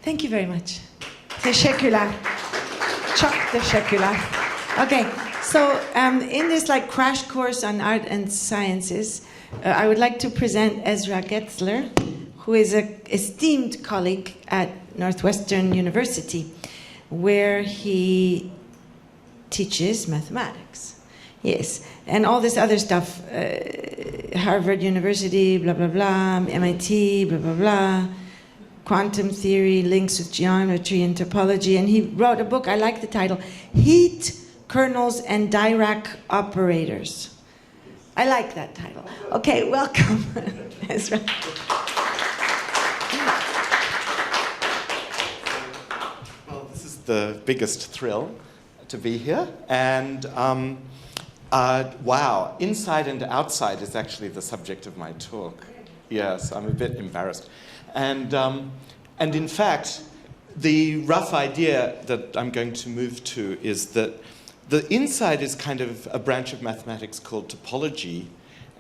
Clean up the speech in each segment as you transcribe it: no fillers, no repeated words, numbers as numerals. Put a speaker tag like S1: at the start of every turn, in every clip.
S1: Thank you very much. Teşekkürler. Çok teşekkürler. Okay, so in this like crash course on art and sciences, I would like to present Ezra Getzler, who is an esteemed colleague at Northwestern University, where he teaches mathematics. Yes, and all this other stuff, Harvard University, blah, blah, blah, MIT, blah, blah, blah, quantum theory, links with geometry and topology, and he wrote a book, I like the title, Heat, Kernels, and Dirac Operators. I like that title. Okay, welcome, Ezra.
S2: Well, this is the biggest thrill to be here, and wow, inside and outside is actually the subject of my talk. Yes, I'm a bit embarrassed. And in fact, the rough idea that I'm going to move to is that the inside is kind of a branch of mathematics called topology,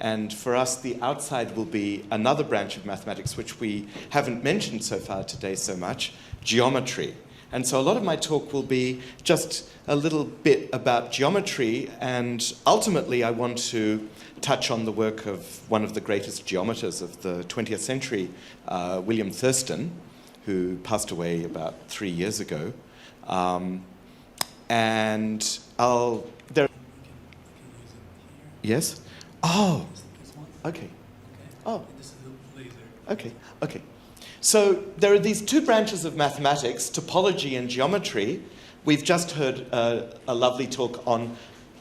S2: and for us the outside will be another branch of mathematics which we haven't mentioned so far today so much, geometry. And so a lot of my talk will be just a little bit about geometry, and ultimately I want to touch on the work of one of the greatest geometers of the 20th century, William Thurston, who passed away about 3 years ago. And Yes? Oh, okay. Oh, okay, okay. So there are these two branches of mathematics, topology and geometry. We've just heard a lovely talk on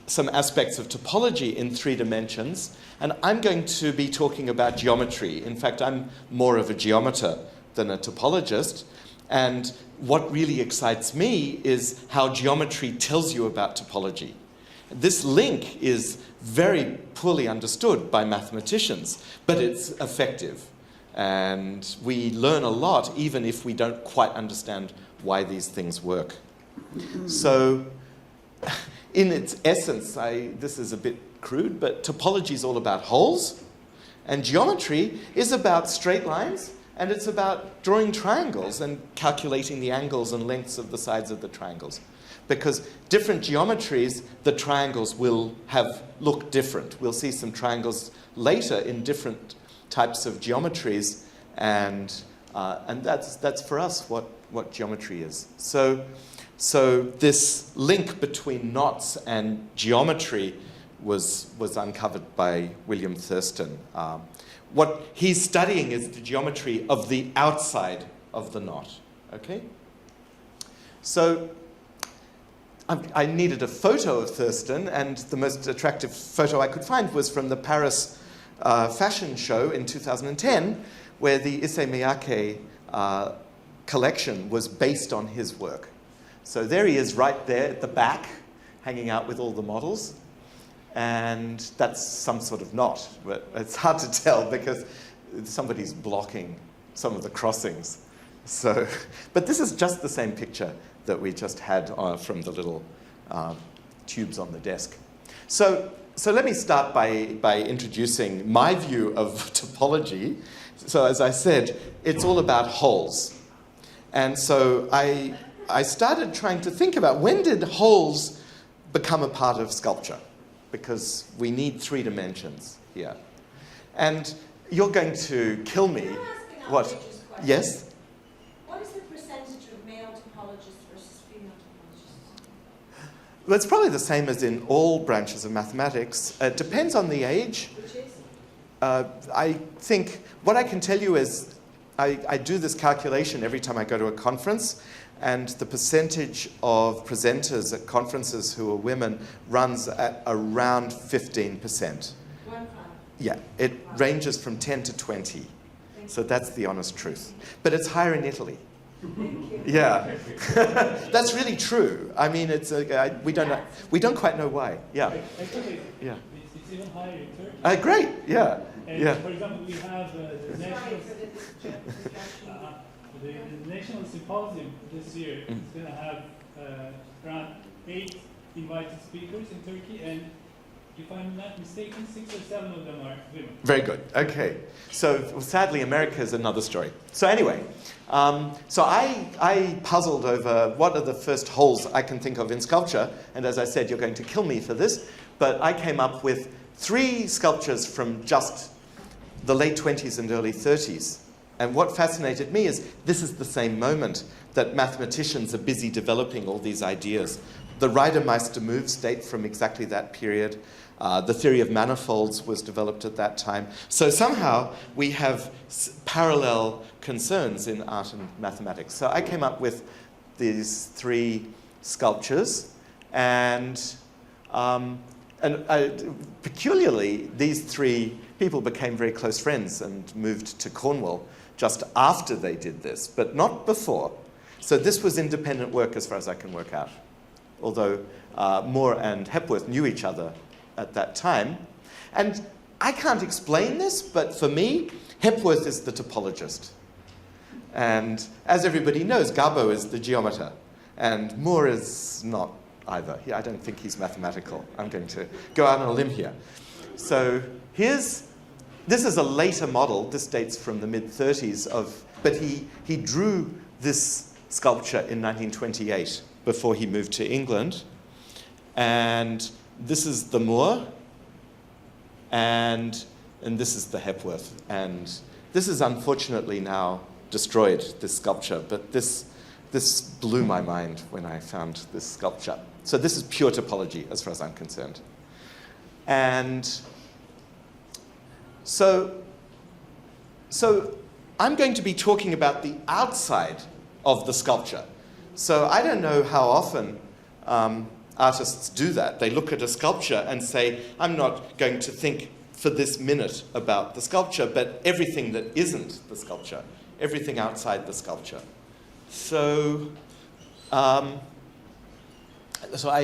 S2: some aspects of topology in 3 dimensions, and I'm going to be talking about geometry. In fact, I'm more of a geometer than a topologist, and what really excites me is how geometry tells you about topology. This link is very poorly understood by mathematicians, but it's effective. And we learn a lot even if we don't quite understand why these things work. So in its essence, this is a bit crude, but topology is all about holes, and geometry is about straight lines, and it's about drawing triangles and calculating the angles and lengths of the sides of the triangles. Because different geometries, the triangles will look different. We'll see some triangles later in different types of geometries, and that's for us what geometry is. So this link between knots and geometry was uncovered by William Thurston. What he's studying is the geometry of the outside of the knot. Okay? So I needed a photo of Thurston, and the most attractive photo I could find was from the Paris fashion show in 2010, where the Issey Miyake collection was based on his work. So there he is right there at the back, hanging out with all the models. And that's some sort of knot, but it's hard to tell because somebody's blocking some of the crossings. So, but this is just the same picture that we just had from the little tubes on the desk. So let me start by introducing my view of topology. So as I said, it's all about holes. And so I started trying to think about when did holes become a part of sculpture? Because we need 3 dimensions here. And you're going to kill me.
S3: Can I ask an
S2: What?
S3: outrageous question?
S2: Yes?
S3: What is the percentage of male topologists versus female topologists?
S2: Well, it's probably the same as in all branches of mathematics. It depends on the age.
S3: Which is?
S2: I think what I can tell you is I do this calculation every time I go to a conference, and the percentage of presenters at conferences who are women runs at around 15%.
S3: 1-5.
S2: Yeah, it ranges from 10 to 20. So that's the honest truth. But it's higher in Italy.
S3: Thank you.
S2: Yeah, that's really true. I mean, we don't quite know why. Yeah,
S4: Actually,
S2: yeah.
S4: it's even higher in Turkey.
S2: Great. Yeah,
S4: And
S2: yeah.
S4: for example, we have the
S3: Sorry
S4: national,
S3: for the
S4: the national symposium this year.
S2: Mm.
S4: It's going to have around 8 invited speakers in Turkey, and if I'm not mistaken, 6 or 7 of them are women.
S2: Very good. Okay. So sadly, America is another story. So anyway, so I puzzled over what are the first holes I can think of in sculpture. And as I said, you're going to kill me for this. But I came up with 3 sculptures from just the late 20s and early 30s. And what fascinated me is this is the same moment that mathematicians are busy developing all these ideas. The Reidemeister moves date from exactly that period. The theory of manifolds was developed at that time. So somehow we have parallel concerns in art and mathematics. So I came up with these 3 sculptures, and peculiarly, these 3 people became very close friends and moved to Cornwall just after they did this, but not before. So this was independent work as far as I can work out, although Moore and Hepworth knew each other at that time. And I can't explain this, but for me, Hepworth is the topologist. And as everybody knows, Garbo is the geometer, and Moore is not either. I don't think he's mathematical. I'm going to go out on a limb here. So this is a later model. This dates from the mid-30s, but he drew this sculpture in 1928 before he moved to England. And this is the Moore, and this is the Hepworth. And this is unfortunately now destroyed, this sculpture, but this blew my mind when I found this sculpture. So this is pure topology as far as I'm concerned. And so I'm going to be talking about the outside of the sculpture. So I don't know how often artists do that. They look at a sculpture and say, I'm not going to think for this minute about the sculpture, but everything that isn't the sculpture, everything outside the sculpture. So I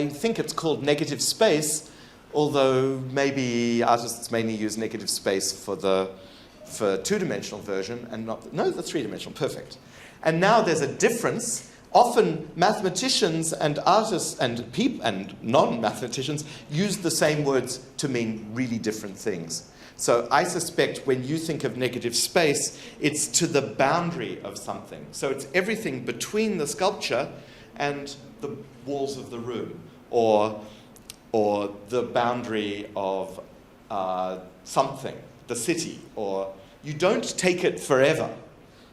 S2: think it's called negative space, although maybe artists mainly use negative space for two-dimensional version and not the three-dimensional. Perfect. And now there's a difference. Often mathematicians and artists and non-mathematicians use the same words to mean really different things. So I suspect when you think of negative space, it's to the boundary of something. So it's everything between the sculpture and the walls of the room, or the boundary of something, the city, or you don't take it forever.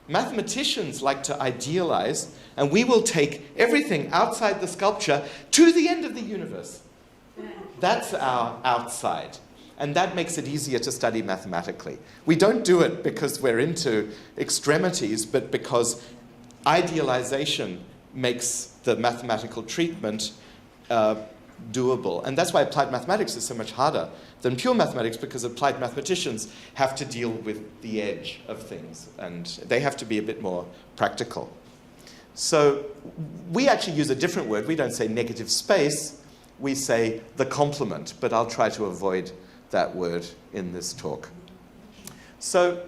S2: Mathematicians like to idealize, and we will take everything outside the sculpture to the end of the universe. That's our outside. And that makes it easier to study mathematically. We don't do it because we're into extremities, but because idealization makes the mathematical treatment doable. And that's why applied mathematics is so much harder than pure mathematics, because applied mathematicians have to deal with the edge of things, and they have to be a bit more practical. So we actually use a different word. We don't say negative space, we say the complement, but I'll try to avoid that word in this talk. So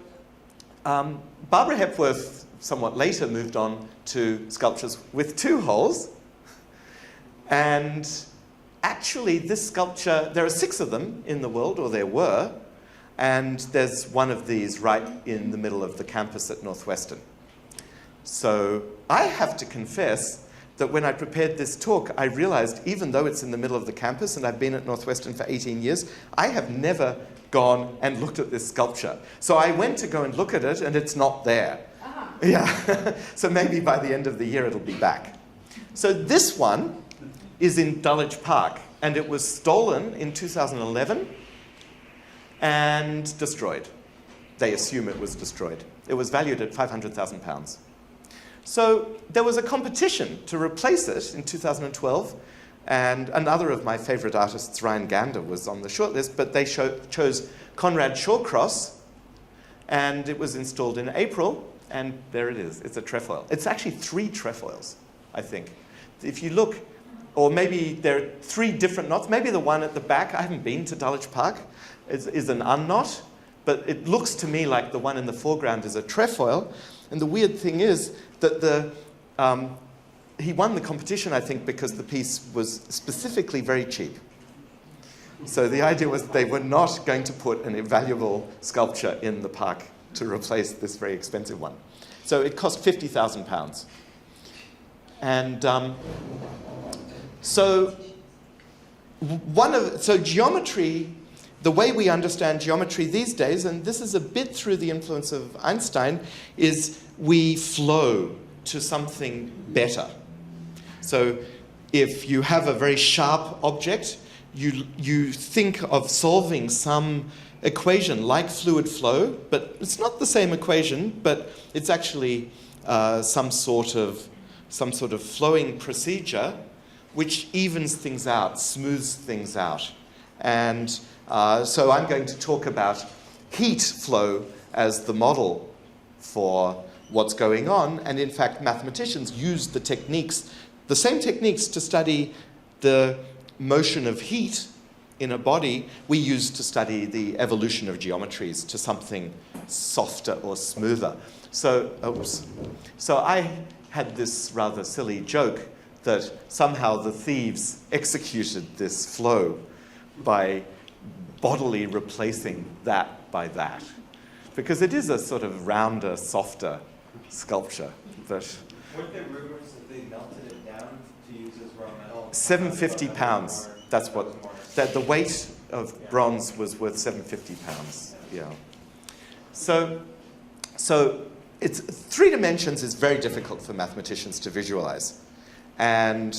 S2: Barbara Hepworth somewhat later moved on to sculptures with 2 holes, and actually, this sculpture, there are 6 of them in the world, or there were, and there's one of these right in the middle of the campus at Northwestern. So I have to confess that when I prepared this talk, I realized even though it's in the middle of the campus, and I've been at Northwestern for 18 years, I have never gone and looked at this sculpture. So I went to go and look at it, and it's not there. Uh-huh. Yeah. So maybe by the end of the year, it'll be back. So this one is in Dulwich Park, and it was stolen in 2011 and destroyed. They assume it was destroyed. It was valued at £500,000. So there was a competition to replace it in 2012, and another of my favorite artists, Ryan Gander, was on the shortlist, but they chose Conrad Shawcross, and it was installed in April, and there it is. It's a trefoil. It's actually 3 trefoils, I think. If you look, or maybe there are 3 different knots. Maybe the one at the back, I haven't been to Dulwich Park, is an unknot, but it looks to me like the one in the foreground is a trefoil. And the weird thing is that he won the competition, I think, because the piece was specifically very cheap. So the idea was they were not going to put an invaluable sculpture in the park to replace this very expensive one. So it cost £50,000. And so geometry, the way we understand geometry these days, and this is a bit through the influence of Einstein, is we flow to something better. So if you have a very sharp object, you think of solving some equation like fluid flow, but it's not the same equation, but it's actually some sort of flowing procedure which evens things out, smooths things out. And so I'm going to talk about heat flow as the model for what's going on. And in fact, mathematicians use the techniques, the same techniques to study the motion of heat in a body we use to study the evolution of geometries to something softer or smoother. So I had this rather silly joke that somehow the thieves executed this flow by bodily replacing that by that. Because it is a sort of rounder, softer sculpture. But
S5: weren't there rumors that they melted it down to use as raw metal?
S2: 750 pounds. That's what, that the weight of bronze was worth 750 pounds. Yeah. So it's 3 dimensions is very difficult for mathematicians to visualize. And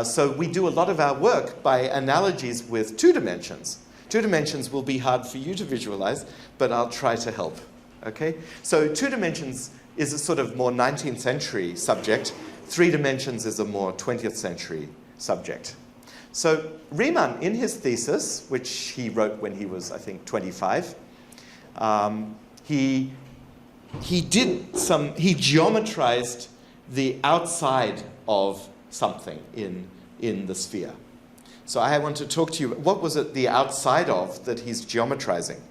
S2: so we do a lot of our work by analogies with 2 dimensions. 2 dimensions will be hard for you to visualize, but I'll try to help. Okay? So 2 dimensions is a sort of more 19th century subject. 3 dimensions is a more 20th century subject. So Riemann, in his thesis, which he wrote when he was, I think, 25, he geometrized the outside of something in the sphere. So I want to talk to you, what was it the outside of that he's geometrizing?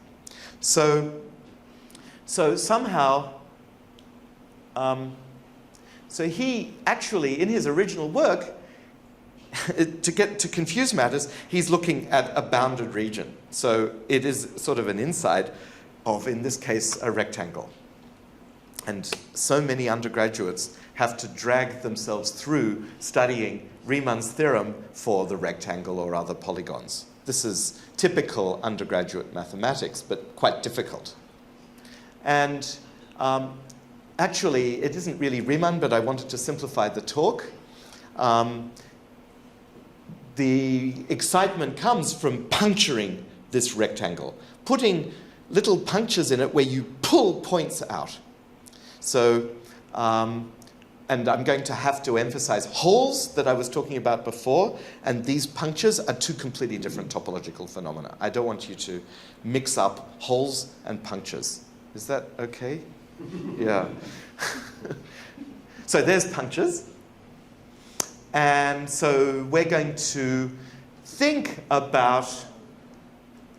S2: So somehow, so he actually, in his original work, to confuse matters, he's looking at a bounded region. So it is sort of an inside of, in this case, a rectangle. And so many undergraduates have to drag themselves through studying Riemann's theorem for the rectangle or other polygons. This is typical undergraduate mathematics, but quite difficult. And actually, it isn't really Riemann, but I wanted to simplify the talk. The excitement comes from puncturing this rectangle, putting little punctures in it where you pull points out. So, and I'm going to have to emphasize holes that I was talking about before, and these punctures are 2 completely different topological phenomena. I don't want you to mix up holes and punctures. Is that okay? Yeah. So there's punctures. And so we're going to think about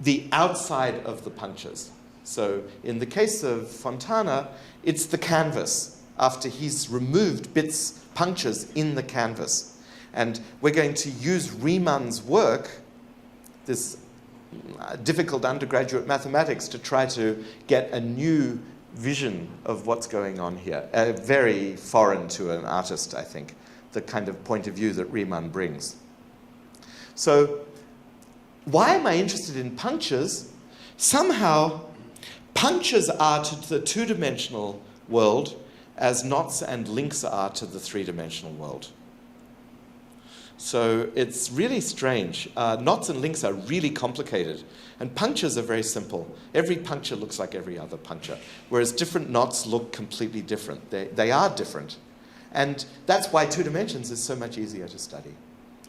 S2: the outside of the punctures. So in the case of Fontana, it's the canvas after he's removed punctures in the canvas. And we're going to use Riemann's work, this difficult undergraduate mathematics, to try to get a new vision of what's going on here. Very foreign to an artist, I think, the kind of point of view that Riemann brings. So why am I interested in punctures? Somehow, punctures are to the 2-dimensional world as knots and links are to the 3-dimensional world. So it's really strange. Knots and links are really complicated, and punctures are very simple. Every puncture looks like every other puncture, whereas different knots look completely different. They are different. And that's why 2 dimensions is so much easier to study.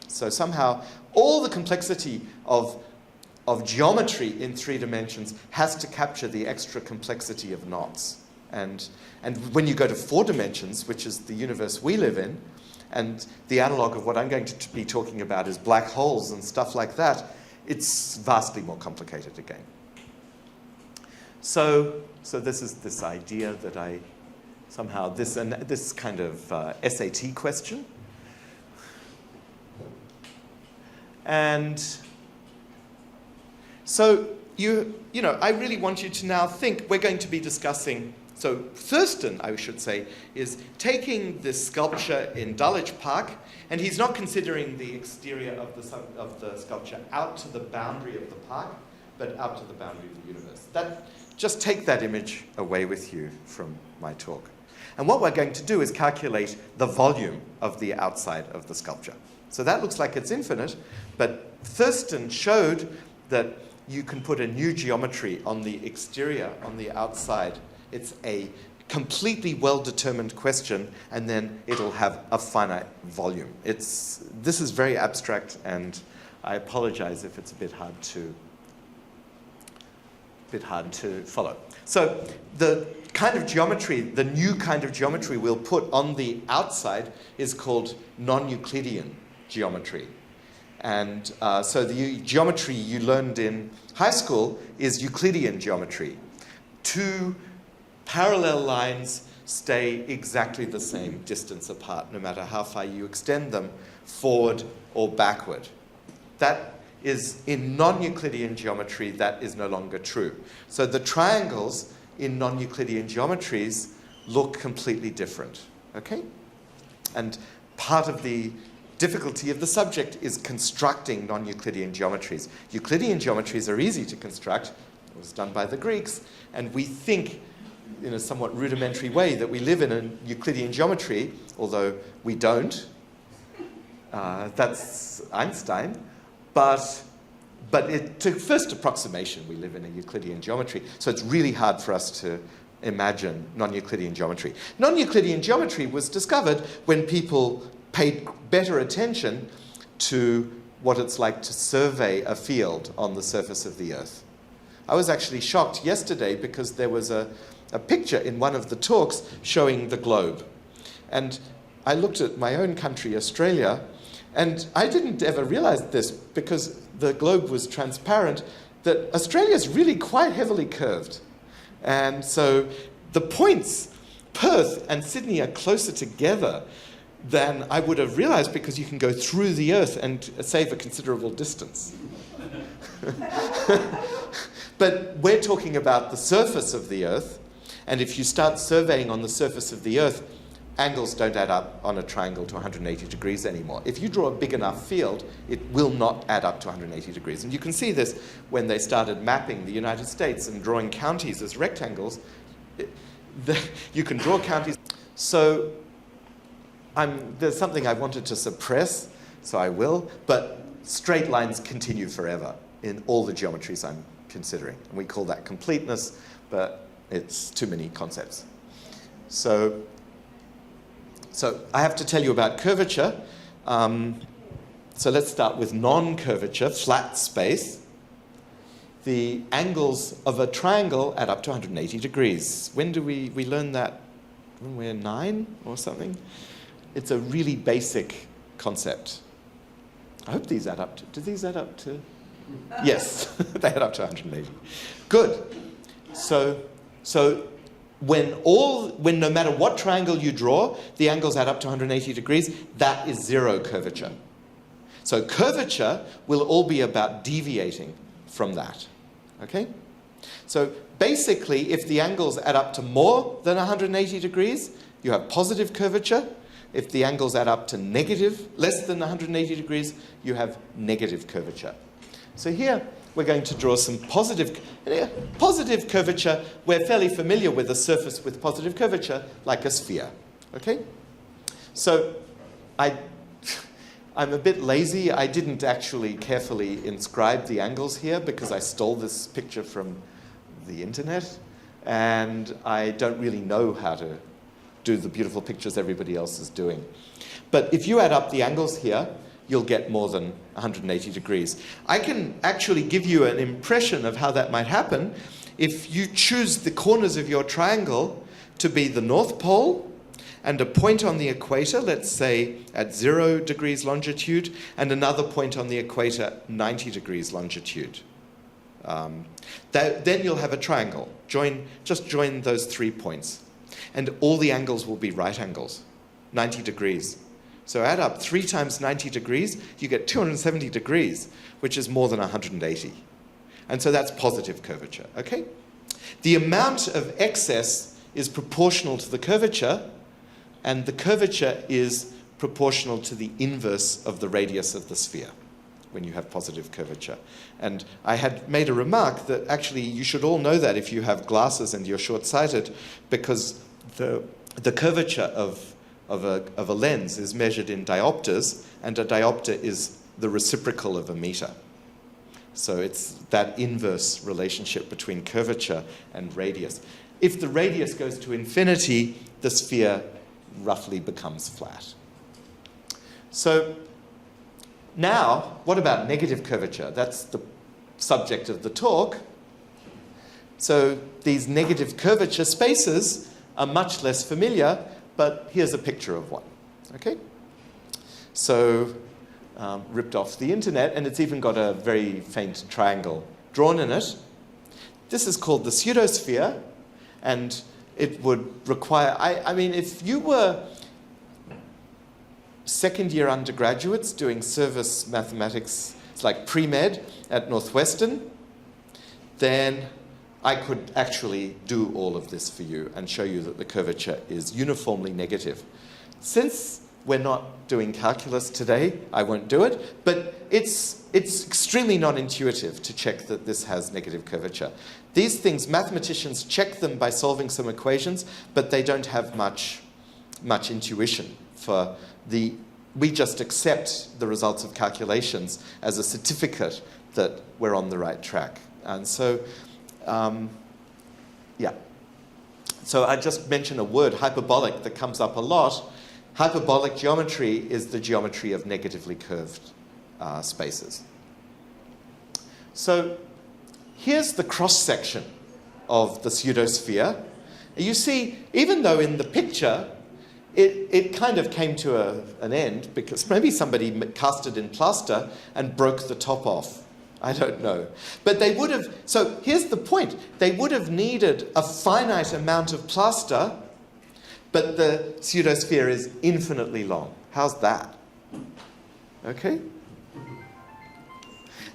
S2: So somehow, all the complexity of geometry in 3 dimensions has to capture the extra complexity of knots. And when you go to 4 dimensions, which is the universe we live in, and the analog of what I'm going to be talking about is black holes and stuff like that, it's vastly more complicated again. So this is this idea that I somehow, this kind of SAT question. So I really want you to now think. We're going to be discussing. So Thurston, I should say, is taking this sculpture in Dulwich Park, and he's not considering the exterior of the sculpture out to the boundary of the park, but out to the boundary of the universe. Just take that image away with you from my talk. And what we're going to do is calculate the volume of the outside of the sculpture. So that looks like it's infinite, but Thurston showed that you can put a new geometry on the exterior, on the outside. It's a completely well-determined question, and then it'll have a finite volume. This is very abstract, and I apologize if it's a bit hard to follow. So the kind of geometry, the new kind of geometry we'll put on the outside is called non-Euclidean geometry. And so the geometry you learned in high school is Euclidean geometry. Two parallel lines stay exactly the same distance apart, no matter how far you extend them, forward or backward. That is, in non-Euclidean geometry, that is no longer true. So the triangles in non-Euclidean geometries look completely different, okay? And part of the difficulty of the subject is constructing non-Euclidean geometries. Euclidean geometries are easy to construct. It was done by the Greeks, and we think in a somewhat rudimentary way that we live in a Euclidean geometry, although we don't. That's Einstein. But to first approximation, we live in a Euclidean geometry. So it's really hard for us to imagine non-Euclidean geometry. Non-Euclidean geometry was discovered when people paid better attention to what it's like to survey a field on the surface of the Earth. I was actually shocked yesterday because there was a picture in one of the talks showing the globe. And I looked at my own country, Australia, and I didn't ever realize this because the globe was transparent, that Australia is really quite heavily curved. And so the points, Perth and Sydney, are closer together than I would have realized because you can go through the Earth and save a considerable distance. But we're talking about the surface of the Earth, and if you start surveying on the surface of the Earth, angles don't add up on a triangle to 180 degrees anymore. If you draw a big enough field, it will not add up to 180 degrees. And you can see this when they started mapping the United States and drawing counties as rectangles. You can draw counties. So there's something I wanted to suppress, so I will, but straight lines continue forever in all the geometries I'm considering. And we call that completeness, but it's too many concepts. So I have to tell you about curvature. So let's start with non-curvature, flat space. The angles of a triangle add up to 180 degrees. When do we learn that? When we're 9 or something? It's a really basic concept. I hope these add up to, do these add up to? Yes, they add up to 180. Good. So when no matter what triangle you draw, the angles add up to 180 degrees, that is zero curvature. So curvature will all be about deviating from that. Okay? So basically, if the angles add up to more than 180 degrees, you have positive curvature. If the angles add up to less than 180 degrees, you have negative curvature. So here, we're going to draw some positive curvature. We're fairly familiar with a surface with positive curvature, like a sphere. Okay? So I'm a bit lazy. I didn't actually carefully inscribe the angles here because I stole this picture from the internet, and I don't really know how to do the beautiful pictures everybody else is doing. But if you add up the angles here, you'll get more than 180 degrees. I can actually give you an impression of how that might happen if you choose the corners of your triangle to be the North Pole and a point on the equator, let's say at 0 degrees longitude, and another point on the equator, 90 degrees longitude. Then you'll have a triangle. Just join those 3 points. And all the angles will be right angles, 90 degrees. So add up 3 times 90 degrees, you get 270 degrees, which is more than 180. And so that's positive curvature, okay? The amount of excess is proportional to the curvature, and the curvature is proportional to the inverse of the radius of the sphere when you have positive curvature. And I had made a remark that actually you should all know that if you have glasses and you're short-sighted, because the curvature of a lens is measured in diopters, and a diopter is the reciprocal of a meter. So it's that inverse relationship between curvature and radius. If the radius goes to infinity, the sphere roughly becomes flat. So now, what about negative curvature? That's the subject of the talk. So these negative curvature spaces are much less familiar, but here's a picture of one, okay? So ripped off the internet, and it's even got a very faint triangle drawn in it. This is called the pseudosphere, and it would require, I mean, if you were second-year undergraduates doing service mathematics, it's like pre-med at Northwestern, then I could actually do all of this for you and show you that the curvature is uniformly negative. Since we're not doing calculus today, I won't do it, but it's extremely non-intuitive to check that this has negative curvature. These things, mathematicians check them by solving some equations, but they don't have much intuition for we just accept the results of calculations as a certificate that we're on the right track. And so, yeah. So I just mentioned a word, hyperbolic, that comes up a lot. Hyperbolic geometry is the geometry of negatively curved spaces. So here's the cross-section of the pseudosphere. You see, even though in the picture, it kind of came to an end because maybe somebody cast it in plaster and broke the top off. I don't know. But they would have, so here's the point. They would have needed a finite amount of plaster, but the pseudosphere is infinitely long. How's that? Okay?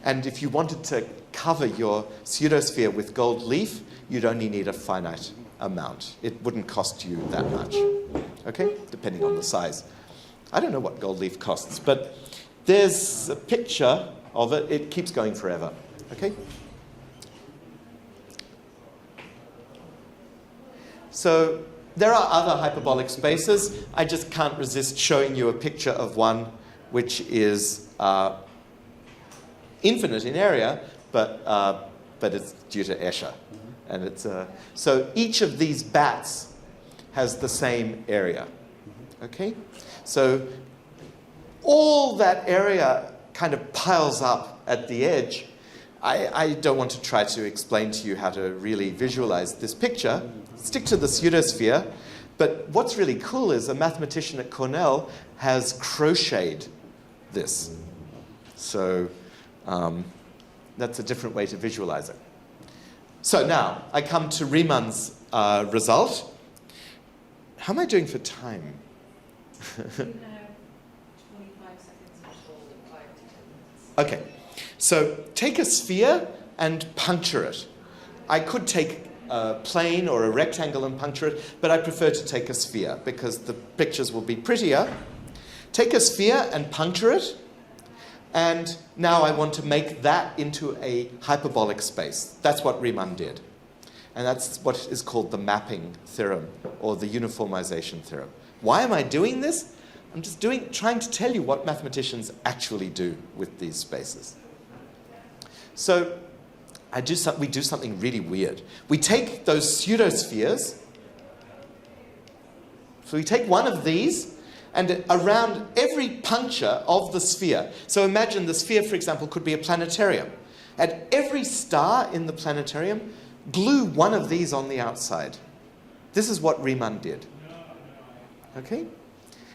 S2: And if you wanted to cover your pseudosphere with gold leaf, you'd only need a finite amount. It wouldn't cost you that much. Okay? Depending on the size. I don't know what gold leaf costs, but there's a picture of it. It keeps going forever. Okay? So there are other hyperbolic spaces. I just can't resist showing you a picture of one which is infinite in area, but it's due to Escher. And it's so each of these bats has the same area. Okay? So all that area kind of piles up at the edge. I don't want to try to explain to you how to really visualize this picture. Stick to the pseudosphere. But what's really cool is a mathematician at Cornell has crocheted this. So that's a different way to visualize it. So now I come to Riemann's result. How am I doing for time?
S3: You have 25 seconds to hold and 5 to 10 minutes.
S2: Okay. So take a sphere and puncture it. I could take a plane or a rectangle and puncture it, but I prefer to take a sphere because the pictures will be prettier. Take a sphere and puncture it. And now I want to make that into a hyperbolic space. That's what Riemann did. And that's what is called the mapping theorem or the uniformization theorem. Why am I doing this? I'm just trying to tell you what mathematicians actually do with these spaces. So we do something really weird. We take those pseudospheres. So we take one of these, and around every puncture of the sphere, so imagine the sphere, for example, could be a planetarium. At every star in the planetarium, glue one of these on the outside. This is what Riemann did. Okay?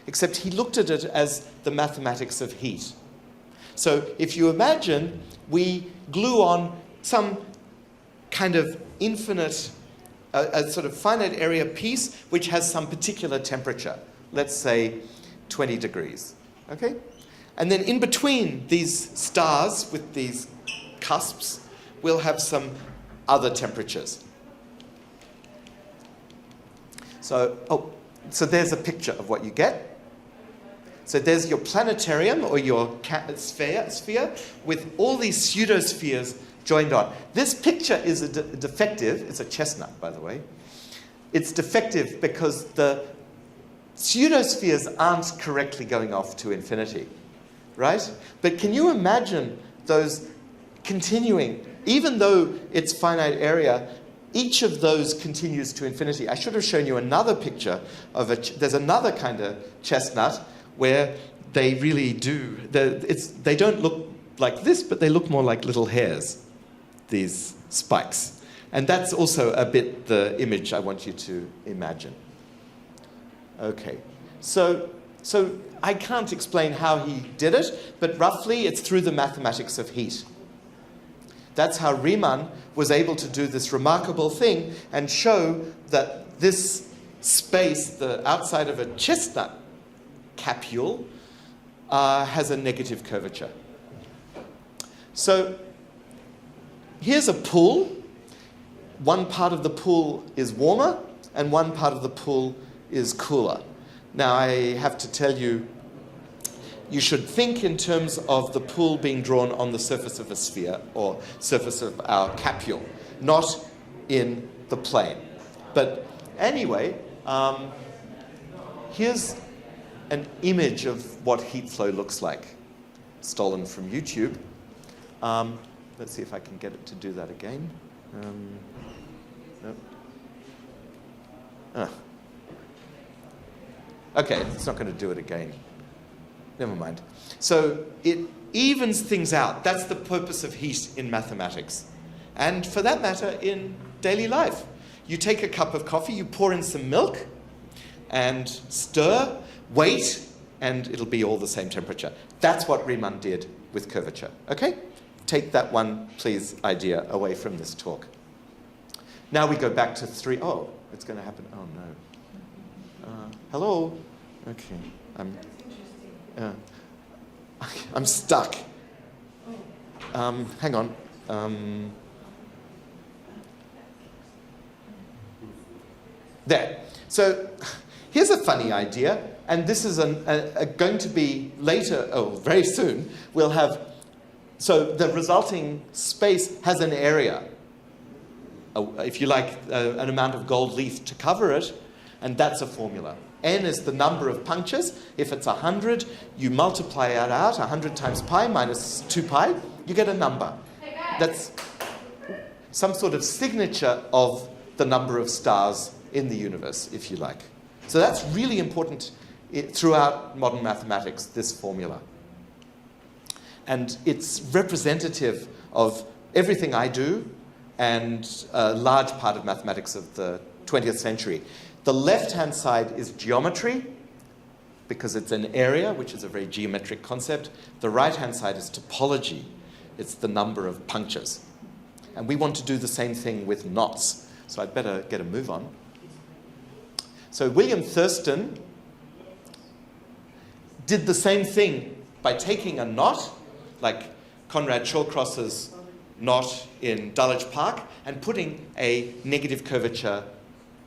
S2: Except he looked at it as the mathematics of heat. So if you imagine, we glue on some kind of infinite, a sort of finite area piece which has some particular temperature. Let's say 20 degrees. Okay? And then in between these stars with these cusps, we'll have some other temperatures. So there's a picture of what you get. So there's your planetarium or your sphere with all these pseudospheres joined on. This picture is defective. It's a chestnut, by the way. It's defective because the pseudospheres aren't correctly going off to infinity, right? But can you imagine those continuing, even though it's finite area, each of those continues to infinity. I should have shown you another picture of there's another kind of chestnut where they really do, they don't look like this, but they look more like little hairs, these spikes. And that's also a bit the image I want you to imagine. Okay, so I can't explain how he did it, but roughly it's through the mathematics of heat. That's how Riemann was able to do this remarkable thing and show that this space, the outside of a chestnut capsule, has a negative curvature. So here's a pool. One part of the pool is warmer and one part of the pool is cooler. Now I have to tell you, you should think in terms of the pool being drawn on the surface of a sphere or surface of our capsule, not in the plane. But anyway, here's an image of what heat flow looks like, stolen from YouTube. Let's see if I can get it to do that again. Nope. Okay, it's not going to do it again. Never mind. So it evens things out. That's the purpose of heat in mathematics. And for that matter, in daily life. You take a cup of coffee, you pour in some milk, and stir, wait, and it'll be all the same temperature. That's what Riemann did with curvature. Okay? Take that one, please, idea away from this talk. Now we go back to 3. Oh, it's going to happen. Oh, no. Hello? Okay. I'm stuck. Hang on. There. So here's a funny idea, and this is going to be later, very soon, we'll have, so the resulting space has an area, if you like, an amount of gold leaf to cover it, and that's a formula. N is the number of punctures. If it's 100, you multiply it out, 100 times pi minus 2 pi, you get a number. That's some sort of signature of the number of stars in the universe, if you like. So that's really important throughout modern mathematics, this formula. And it's representative of everything I do and a large part of mathematics of the 20th century. The left-hand side is geometry, because it's an area, which is a very geometric concept. The right-hand side is topology. It's the number of punctures. And we want to do the same thing with knots. So I'd better get a move on. So William Thurston did the same thing by taking a knot, like Conrad Shawcross's knot in Dulwich Park, and putting a negative curvature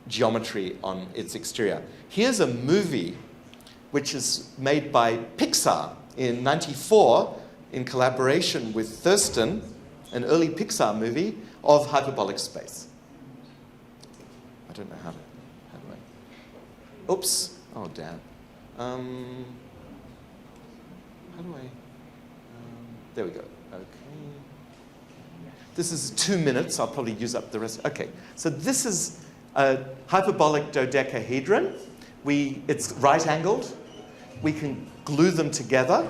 S2: geometry on its exterior. Here's a movie which is made by Pixar in '94 in collaboration with Thurston, an early Pixar movie of hyperbolic space. I don't know how do I... Oops. Oh, damn. How do I... there we go. Okay. This is 2 minutes. I'll probably use up the rest. Okay. So this is a hyperbolic dodecahedron. It's right-angled. We can glue them together.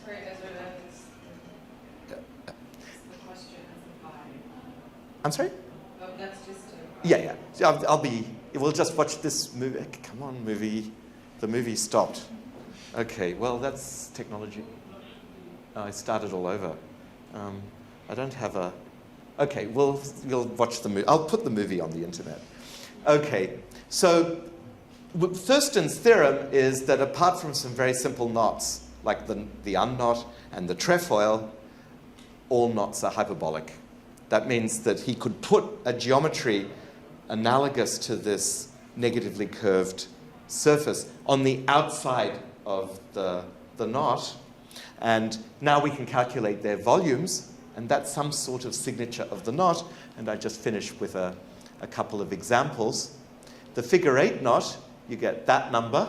S6: Sorry, Ezra, that's the question of the pie.
S2: I'm sorry?
S6: Oh, that's just
S2: Yeah. We'll just watch this movie. Come on, movie. The movie stopped. Okay, well, that's technology. I started all over. I don't have a... Okay, we'll watch the movie. I'll put the movie on the internet. Okay, so Thurston's theorem is that apart from some very simple knots, like the unknot and the trefoil, all knots are hyperbolic. That means that he could put a geometry analogous to this negatively curved surface on the outside of the knot, and now we can calculate their volumes, and that's some sort of signature of the knot. And I just finished with a couple of examples. The figure 8 knot, you get that number,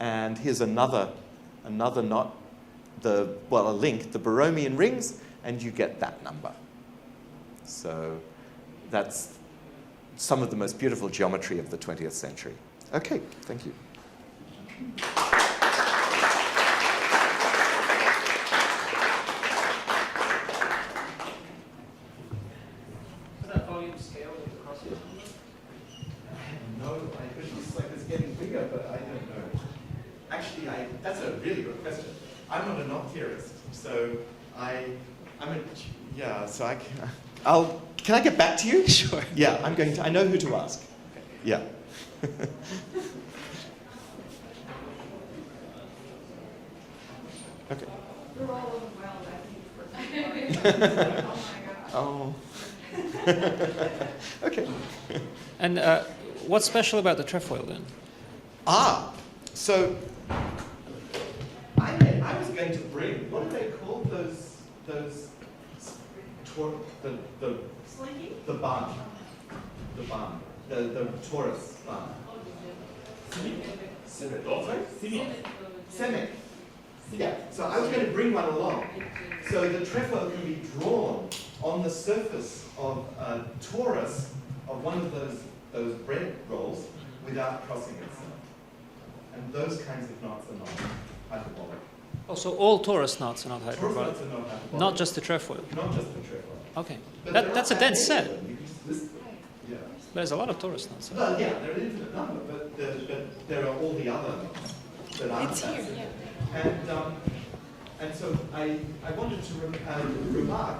S2: and here's another knot, a link, the Borromean rings, and you get that number. So that's some of the most beautiful geometry of the 20th century. Okay, thank you.
S4: Is that volume scale with the crosses?
S2: No, it looks like it's getting bigger, but I don't know. Actually, that's a really good question. I'm not a knot theorist, so can I get back to you?
S7: Sure.
S2: Yeah, I know who to ask. Yeah. Okay.
S6: We're all overwhelmed, I think. Oh my God.
S2: Oh. Okay.
S7: And what's special about the trefoil then?
S2: So I was going to bring, what do they call those the barn, the Taurus barn. Semic. Yeah, so I was going to bring one along. So the trefoil can be drawn on the surface of a torus of one of those bread rolls without crossing itself. And those kinds of knots are not hyperbolic.
S7: Oh, so all torus knots are not
S2: Torus
S7: hyperbolic?
S2: knots are not hyperbolic.
S7: Not just the trefoil?
S2: Not just the trefoil.
S7: Okay.
S2: But
S7: That's a
S2: there are
S7: dense set.
S2: many of them. You just list them. Yeah.
S7: There's a lot of torus knots.
S2: Well, yeah, there are an infinite number, but there are all the other that aren't
S6: It's
S2: that
S6: here,
S2: set.
S6: yeah.
S2: And so I wanted to remark,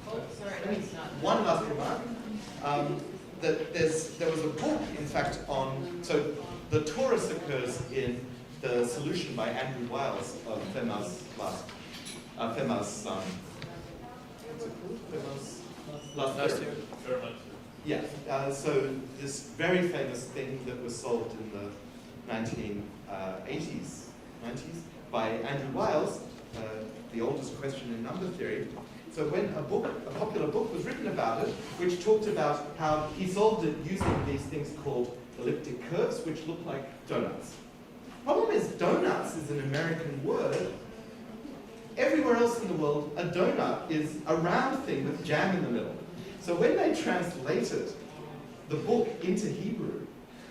S6: Oh, sorry, no, it's not.
S2: one last remark, that there was a book, in fact, so the torus occurs in the solution by Andrew Wiles of Fermat's what's it called? Fermat's last theorem. Yeah, so this very famous thing that was solved in the 1980s, 90s, by Andrew Wiles, the oldest question in number theory. So when a popular book was written about it, which talked about how he solved it using these things called elliptic curves, which look like donuts. Problem is, donuts is an American word. Everywhere else in the world, a donut is a round thing with jam in the middle. So when they translated the book into Hebrew,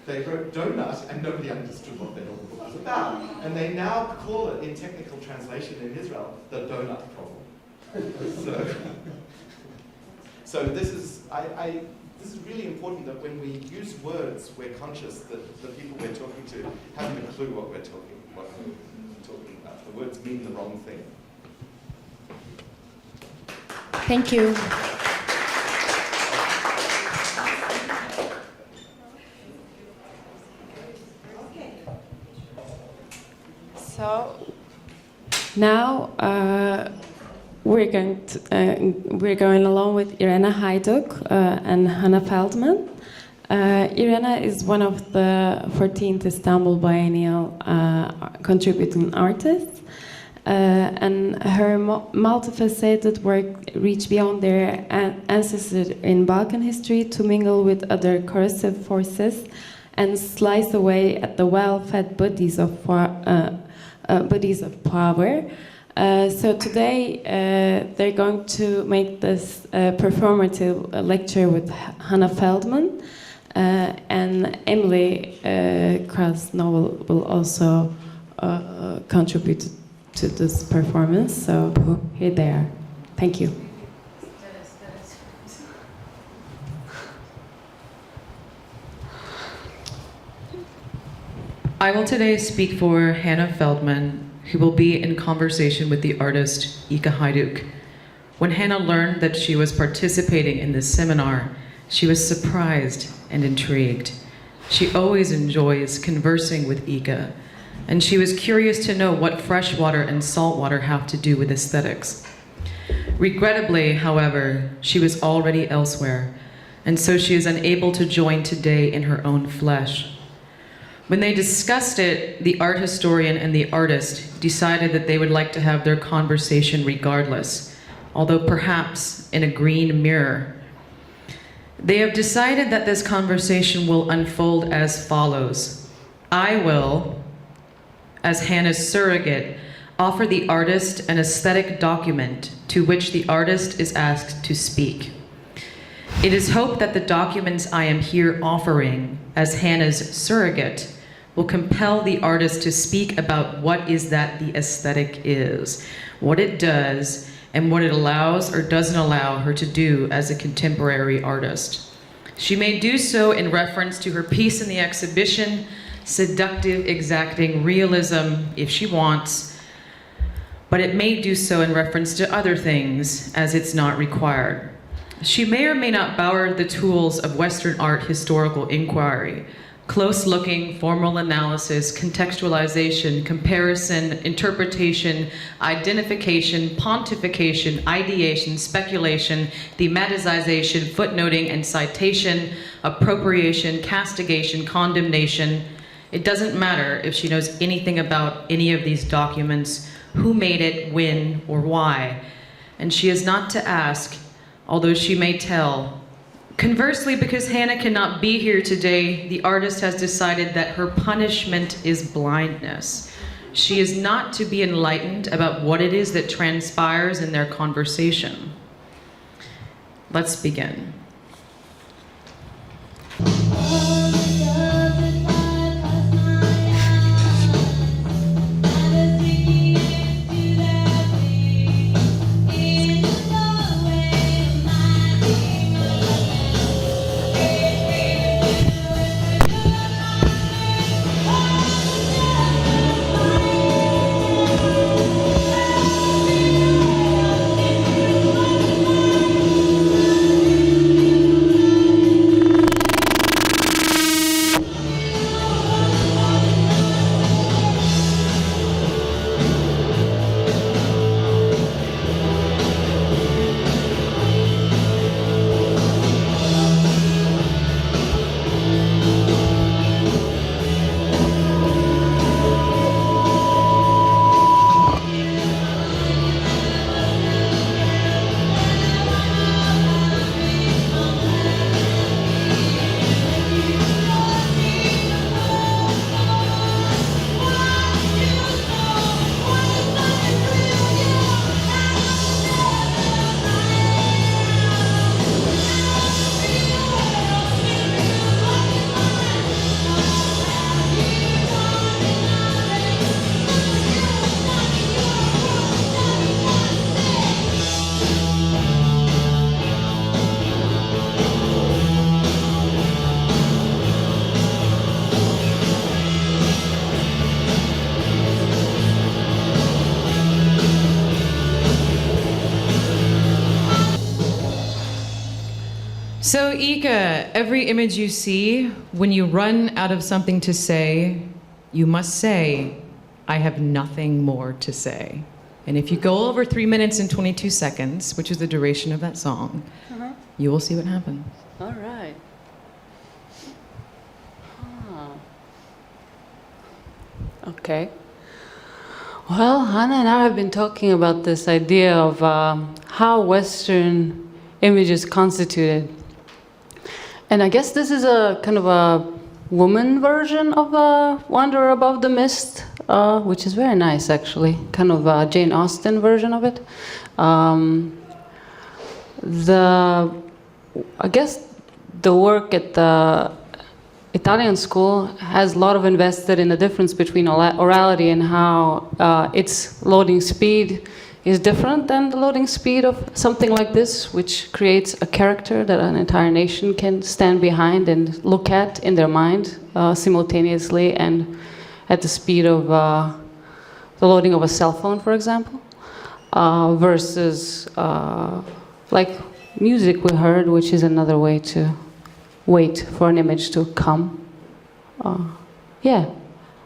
S2: they wrote donut and nobody understood what the hell the book was about. And they now call it, in technical translation in Israel, the donut problem. So this is really important that when we use words, we're conscious that the people we're talking to haven't a clue what we're talking about. The words mean the wrong thing.
S1: Thank you. So now we're going along with Irena Haiduk and Hannah Feldman. Irena is one of the 14th Istanbul Biennial contributing artists, and her multifaceted work reached beyond their ancestors in Balkan history to mingle with other corrosive forces and slice away at the well-fed bodies of power. So today they're going to make this performative lecture with Hannah Feldman, and Emily Krasnow will also contribute to this performance. So here they are. Thank you.
S8: I will today speak for Hannah Feldman, who will be in conversation with the artist Haiduk. When Hannah learned that she was participating in this seminar, she was surprised and intrigued. She always enjoys conversing with Ika, and she was curious to know what freshwater and saltwater have to do with aesthetics. Regrettably, however, she was already elsewhere, and so she is unable to join today in her own flesh. When they discussed it, the art historian and the artist decided that they would like to have their conversation regardless, although perhaps in a green mirror. They have decided that this conversation will unfold as follows. I will, as Hannah's surrogate, offer the artist an aesthetic document to which the artist is asked to speak. It is hoped that the documents I am here offering as Hannah's surrogate will compel the artist to speak about what is that the aesthetic is, what it does, and what it allows or doesn't allow her to do as a contemporary artist. She may do so in reference to her piece in the exhibition, Seductive Exacting Realism, if she wants, but it may do so in reference to other things, as it's not required. She may or may not borrow the tools of Western art historical inquiry, close-looking, formal analysis, contextualization, comparison, interpretation, identification, pontification, ideation, speculation, thematization, footnoting, and citation, appropriation, castigation, condemnation. It doesn't matter if she knows anything about any of these documents, who made it, when, or why. And she is not to ask, although she may tell. Conversely, because Hannah cannot be here today, the artist has decided that her punishment is blindness. She is not to be enlightened about what it is that transpires in their conversation. Let's begin. So Ika, every image you see, when you run out of something to say, you must say, I have nothing more to say. And if you go over 3 minutes and 22 seconds, which is the duration of that song, you will see what happens.
S9: All right. Okay. Well, Hannah and I have been talking about this idea of how Western image is constituted. And I guess this is a kind of a woman version of Wander Above the Mist, which is very nice, actually. Kind of a Jane Austen version of it. I guess the work at the Italian school has a lot of invested in the difference between orality and how its loading speed is different than the loading speed of something like this, which creates a character that an entire nation can stand behind and look at in their mind simultaneously and at the speed of the loading of a cell phone, for example, versus like music we heard, which is another way to wait for an image to come. Yeah,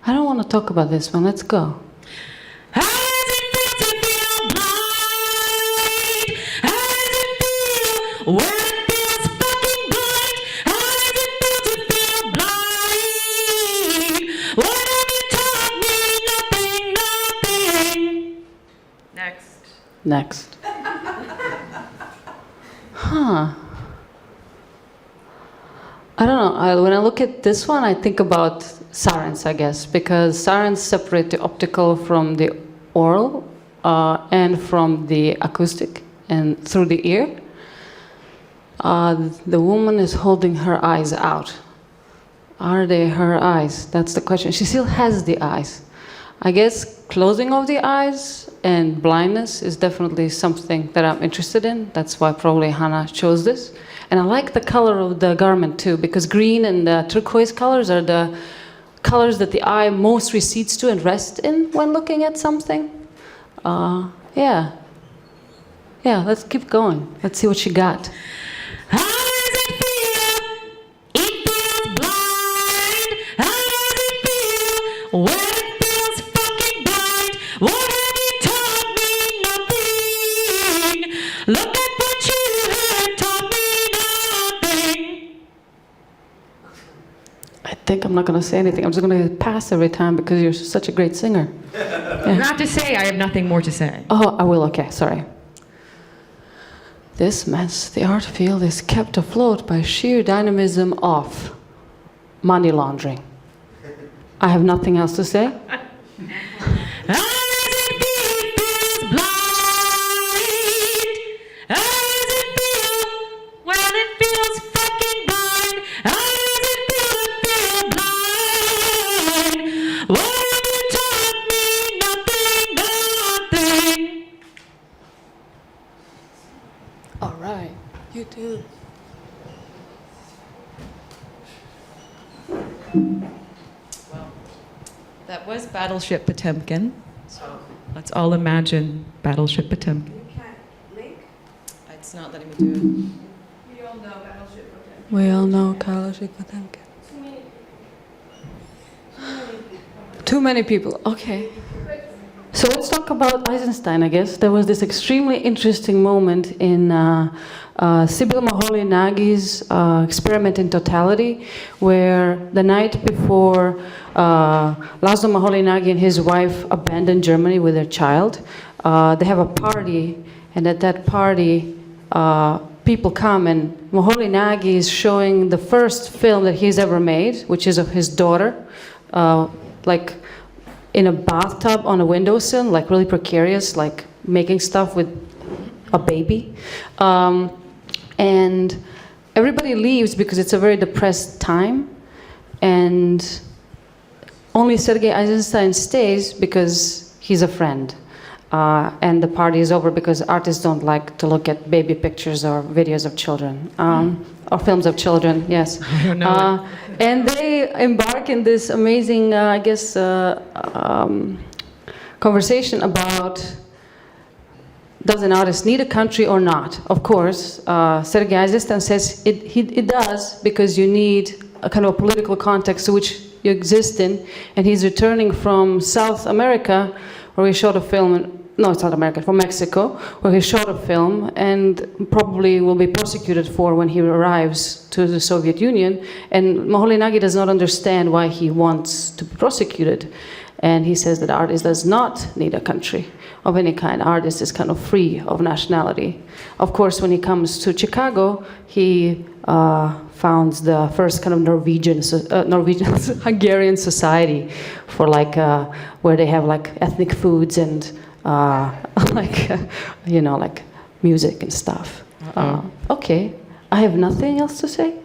S9: I don't want to talk about this one. Let's go.
S10: How does it feel to feel blind? How does it feel when it feels fucking blind? How does it feel to feel blind? What have you taught me? Nothing, nothing.
S9: Next. Huh. I don't know. When I look at this one, I think about sirens, I guess, because sirens separate the optical from the oral and from the acoustic and through the ear. The woman is holding her eyes out. Are they her eyes? That's the question. She still has the eyes. I guess closing of the eyes and blindness is definitely something that I'm interested in. That's why probably Hannah chose this. And I like the color of the garment too, because green and turquoise colors are the colors that the eye most recedes to and rests in when looking at something. Yeah, let's keep going. Let's see what she got.
S10: How does it feel? It feels blind. How does it feel when it feels fucking blind? What have you taught me? Nothing. Look at what you have taught me. Nothing.
S9: I think I'm not going to say anything. I'm just going to pass every time because you're such a great singer.
S6: Not to say I have nothing more to say.
S9: Oh, I will. Okay, sorry. This mess, the art field, is kept afloat by sheer dynamism of money laundering. I have nothing else to say.
S10: How does it feel? It feels blind. How does it feel when it feels fucking blind? How does it feel to feel blind? What have you taught me? Nothing, nothing.
S9: All right, you too.
S6: That was Battleship Potemkin. So let's all imagine Battleship Potemkin.
S1: You can't link?
S6: It's not letting me do it.
S1: We all know Battleship Potemkin.
S9: We all know Battleship Potemkin. Too many people. Okay. So let's talk about Eisenstein, I guess. There was this extremely interesting moment in Sybil Moholy-Nagy's Experiment in Totality, where the night before Laszlo Moholy-Nagy and his wife abandoned Germany with their child, they have a party, and at that party, people come, and Moholy-Nagy is showing the first film that he's ever made, which is of his daughter, like in a bathtub on a windowsill, like really precarious, like making stuff with a baby. And everybody leaves because it's a very depressed time. And only Sergei Eisenstein stays because he's a friend. And the party is over because artists don't like to look at baby pictures or videos of children. Or films of children, yes.
S6: I don't know.
S9: And they embark in this amazing, I guess, conversation about does an artist need a country or not? Of course, Sergei Eisenstein says it does, because you need a kind of a political context to which you exist in. And he's returning from South America, where he shot a film. No, it's not America, from Mexico, where he shot a film and probably will be prosecuted for when he arrives to the Soviet Union. And Moholy-Nagy does not understand why he wants to be prosecuted. And he says that artist does not need a country of any kind. Artist is kind of free of nationality. Of course, when he comes to Chicago, he founds the first kind of Norwegian Hungarian society for like, where they have like ethnic foods and like, like music and stuff. Okay, I have nothing else to say.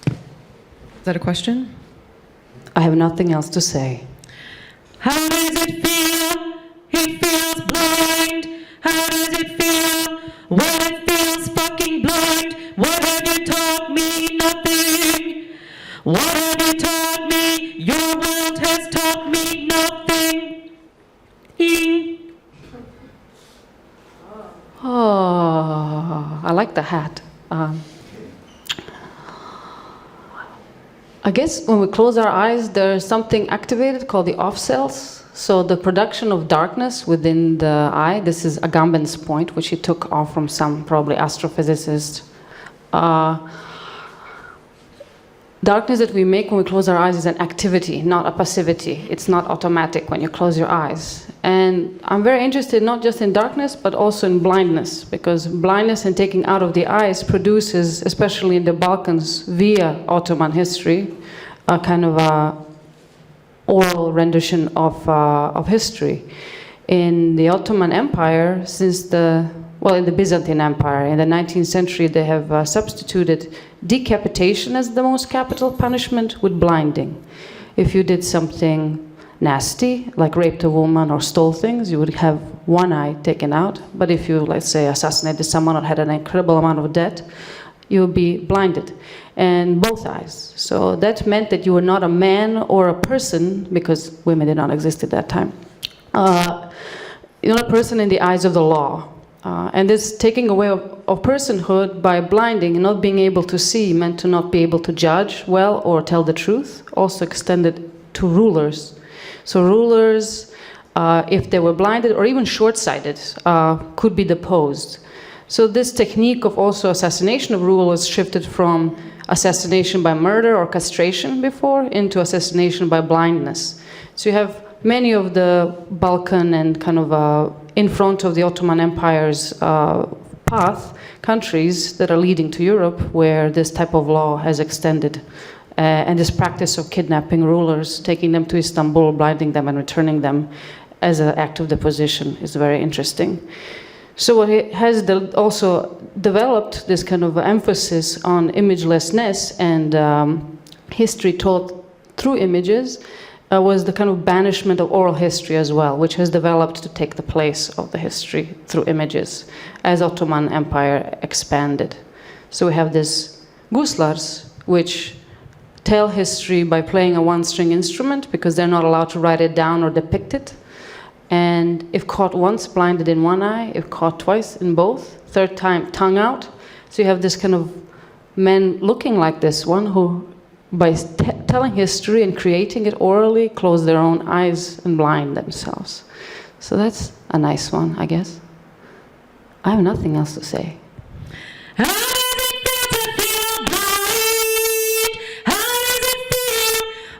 S6: Is that a question?
S9: I have nothing else to say.
S10: How does it feel? It feels blind. How does it feel when it feels fucking blind? What have you taught me? Nothing. What have you taught me? Your world has taught me nothing.
S9: Oh, I like the hat. I I guess when we close our eyes, there's something activated called the off cells. So the production of darkness within the eye, this is Agamben's point, which he took off from some probably astrophysicist. Darkness that we make when we close our eyes is an activity, not a passivity. It's not automatic when you close your eyes. And I'm very interested not just in darkness, but also in blindness, because blindness and taking out of the eyes produces, especially in the Balkans, via Ottoman history, a kind of a oral rendition of history. In the Ottoman Empire, in the Byzantine Empire, in the 19th century, they have substituted decapitation as the most capital punishment with blinding. If you did something nasty, like raped a woman or stole things, you would have one eye taken out. But if you, let's say, assassinated someone or had an incredible amount of debt, you would be blinded, and both eyes. So that meant that you were not a man or a person, because women did not exist at that time. You're not a person in the eyes of the law. And this taking away of personhood by blinding and not being able to see meant to not be able to judge well or tell the truth, also extended to rulers. So rulers, if they were blinded or even short-sighted, could be deposed. So this technique of also assassination of rulers shifted from assassination by murder or castration before into assassination by blindness. So you have many of the Balkan and kind of in front of the Ottoman Empire's path countries that are leading to Europe, where this type of law has extended, and this practice of kidnapping rulers, taking them to Istanbul, blinding them and returning them as an act of deposition is very interesting. So what it has also developed this kind of emphasis on imagelessness and history taught through images, was the kind of banishment of oral history as well, which has developed to take the place of the history through images as Ottoman Empire expanded. So we have these guslars, which tell history by playing a one-string instrument because they're not allowed to write it down or depict it. And if caught once, blinded in one eye, if caught twice, in both, third time, tongue out. So you have this kind of men looking like this one who, by telling history and creating it orally, close their own eyes and blind themselves. So that's a nice one, I guess. I have nothing else to say.
S10: How does it feel to feel blind? How does it feel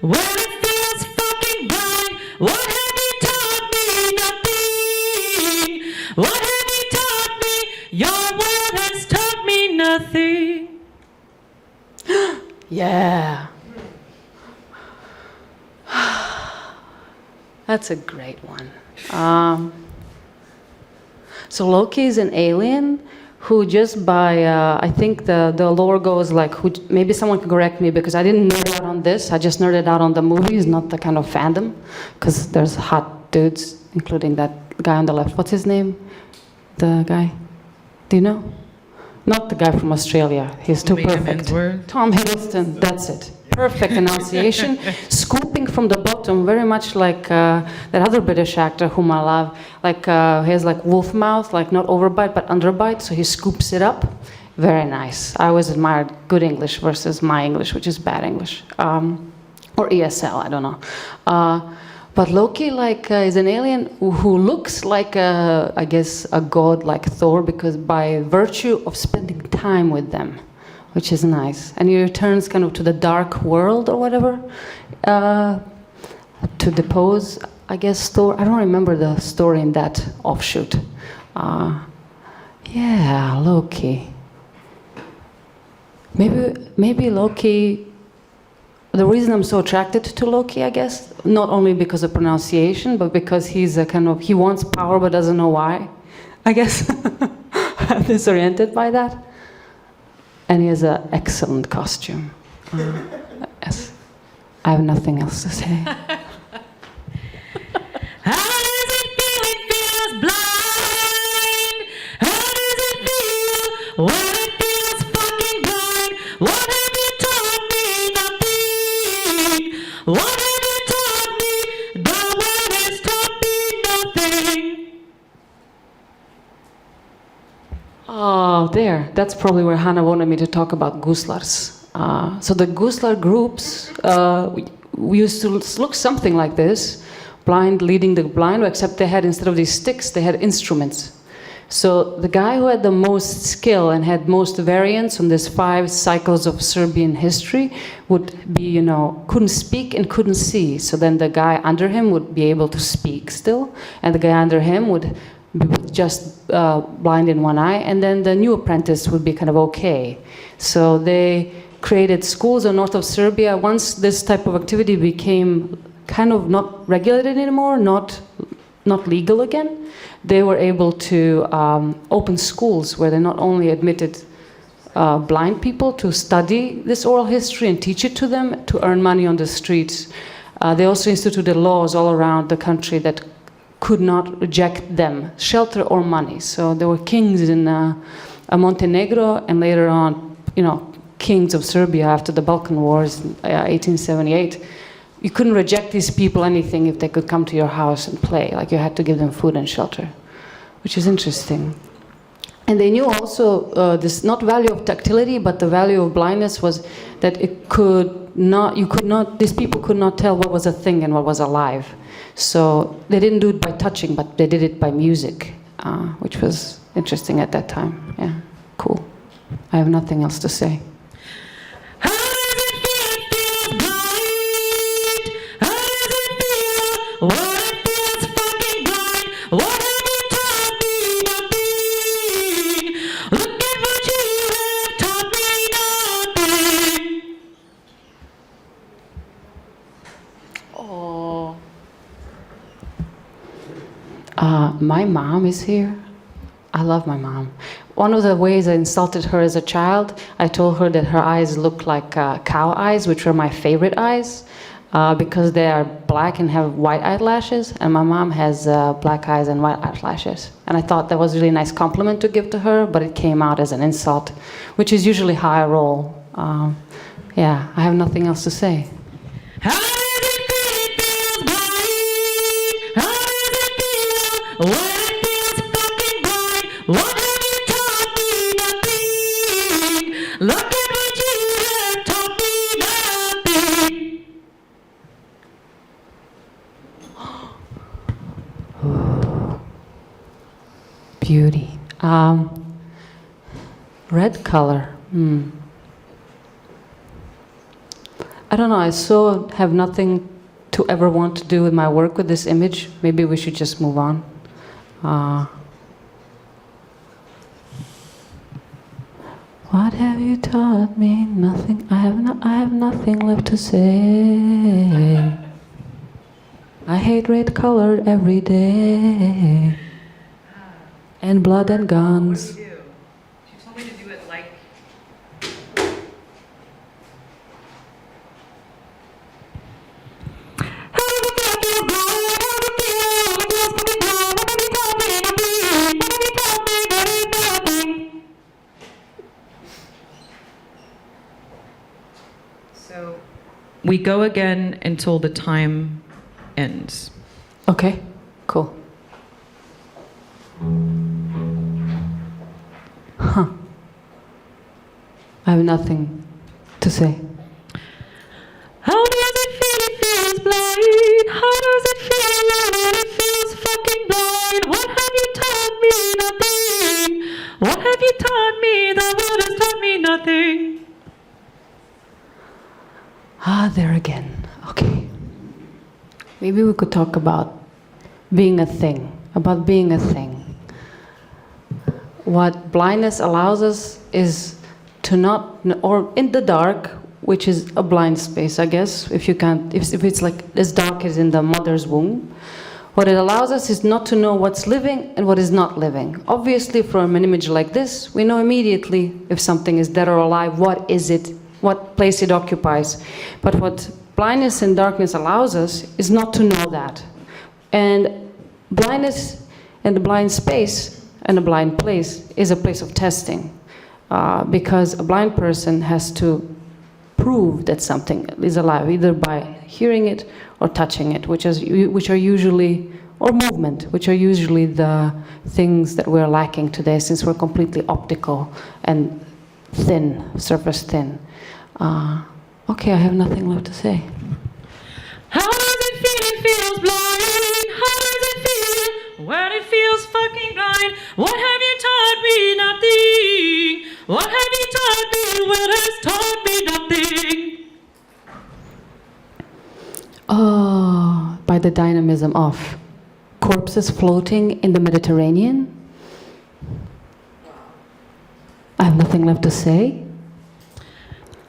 S10: when it feels fucking blind? What have you taught me? Nothing. What have you taught me? Your word has taught me nothing.
S9: Yeah. That's a great one. So Loki is an alien who just by, I think the lore goes like, maybe someone can correct me because I didn't nerd out on this. I just nerded out on the movies, not the kind of fandom, because there's hot dudes, including that guy on the left. What's his name? The guy? Do you know? Not the guy from Australia. He's too perfect. Tom Hiddleston, that's it. Perfect enunciation. Scooping from the bottom, very much like that other British actor whom I love. Like he has like wolf mouth, like not overbite but underbite, so he scoops it up. Very nice. I always admired good English versus my English, which is bad English. Or ESL, I don't know. But Loki is an alien who looks like I guess a god like Thor, because by virtue of spending time with them, which is nice. And he returns kind of to the dark world or whatever, to depose, I guess, Thor. I don't remember the story in that offshoot. Yeah, Loki. Maybe Loki. The reason I'm so attracted to Loki, I guess, not only because of pronunciation, but because he's a kind of, he wants power but doesn't know why, I guess. I'm disoriented by that. And he has an excellent costume. Yes. I have nothing else to say.
S10: How does it feel? It feels blind. How does it feel when it feels fucking blind? What have you taught me? Nothing. What have you taught me? The word has taught me nothing.
S9: Oh, there. That's probably where Hannah wanted me to talk about guslars. So the Getzler groups we used to look something like this, blind leading the blind, except they had, instead of these sticks, they had instruments. So the guy who had the most skill and had most variance on these 5 cycles of Serbian history would be, couldn't speak and couldn't see. So then the guy under him would be able to speak still, and the guy under him would be just blind in one eye, and then the new apprentice would be kind of okay. So they created schools in north of Serbia. Once this type of activity became kind of not regulated anymore, not legal again, they were able to open schools where they not only admitted blind people to study this oral history and teach it to them to earn money on the streets. They also instituted laws all around the country that could not reject them, shelter or money. So there were kings in Montenegro, and later on, kings of Serbia after the Balkan Wars, 1878. You couldn't reject these people anything if they could come to your house and play. Like, you had to give them food and shelter, which is interesting. And they knew also this not value of tactility, but the value of blindness was that these people could not tell what was a thing and what was alive. So they didn't do it by touching, but they did it by music, which was interesting at that time. Yeah, cool. I have nothing else to say.
S10: What feels fucking blind? What have you taught me? Nothing. Look at what you have taught me. Nothing.
S9: Oh. My mom is here. I love my mom. One of the ways I insulted her as a child, I told her that her eyes looked like cow eyes, which were my favorite eyes. Because they are black and have white eyelashes, and my mom has black eyes and white eyelashes. And I thought that was a really nice compliment to give to her, but it came out as an insult, which is usually how I roll. Yeah, I have nothing else to say.
S10: How does it feel? It feels blind. How does it feel? What feels fucking blind? What have you taught me? Nothing. Look at what you have taught me. Nothing.
S9: Beauty. Red color. I don't know, I so have nothing to ever want to do with my work with this image. Maybe we should just move on. What have you taught me? Nothing. I have nothing left to say. I hate red color every day. And blood and guns.
S6: What do? She told me to do it like... So we go again until the time ends.
S9: Okay, cool. Huh. I have nothing to say.
S10: How does it feel? It feels blind. How does it feel when it feels fucking blind? What have you taught me? Nothing. What have you taught me? The world has taught me nothing.
S9: There again. Okay. Maybe we could talk about being a thing. What blindness allows us is to not, or in the dark, which is a blind space, I guess, if it's like as dark as in the mother's womb, what it allows us is not to know what's living and what is not living. Obviously, from an image like this, we know immediately if something is dead or alive, what is it, what place it occupies. But what blindness and darkness allows us is not to know that. And blindness and the blind space and a blind place is a place of testing, because a blind person has to prove that something is alive, either by hearing it or touching it, which are usually, or movement, which are usually the things that we're lacking today, since we're completely optical and thin, surface thin. Okay, I have nothing left to say.
S10: How does it feel? It feels blind. How does it feel when it feels fucking blind? What have you taught me? Nothing. What have you taught me? What has taught me nothing?
S9: Oh, by the dynamism of corpses floating in the Mediterranean. I have nothing left to say.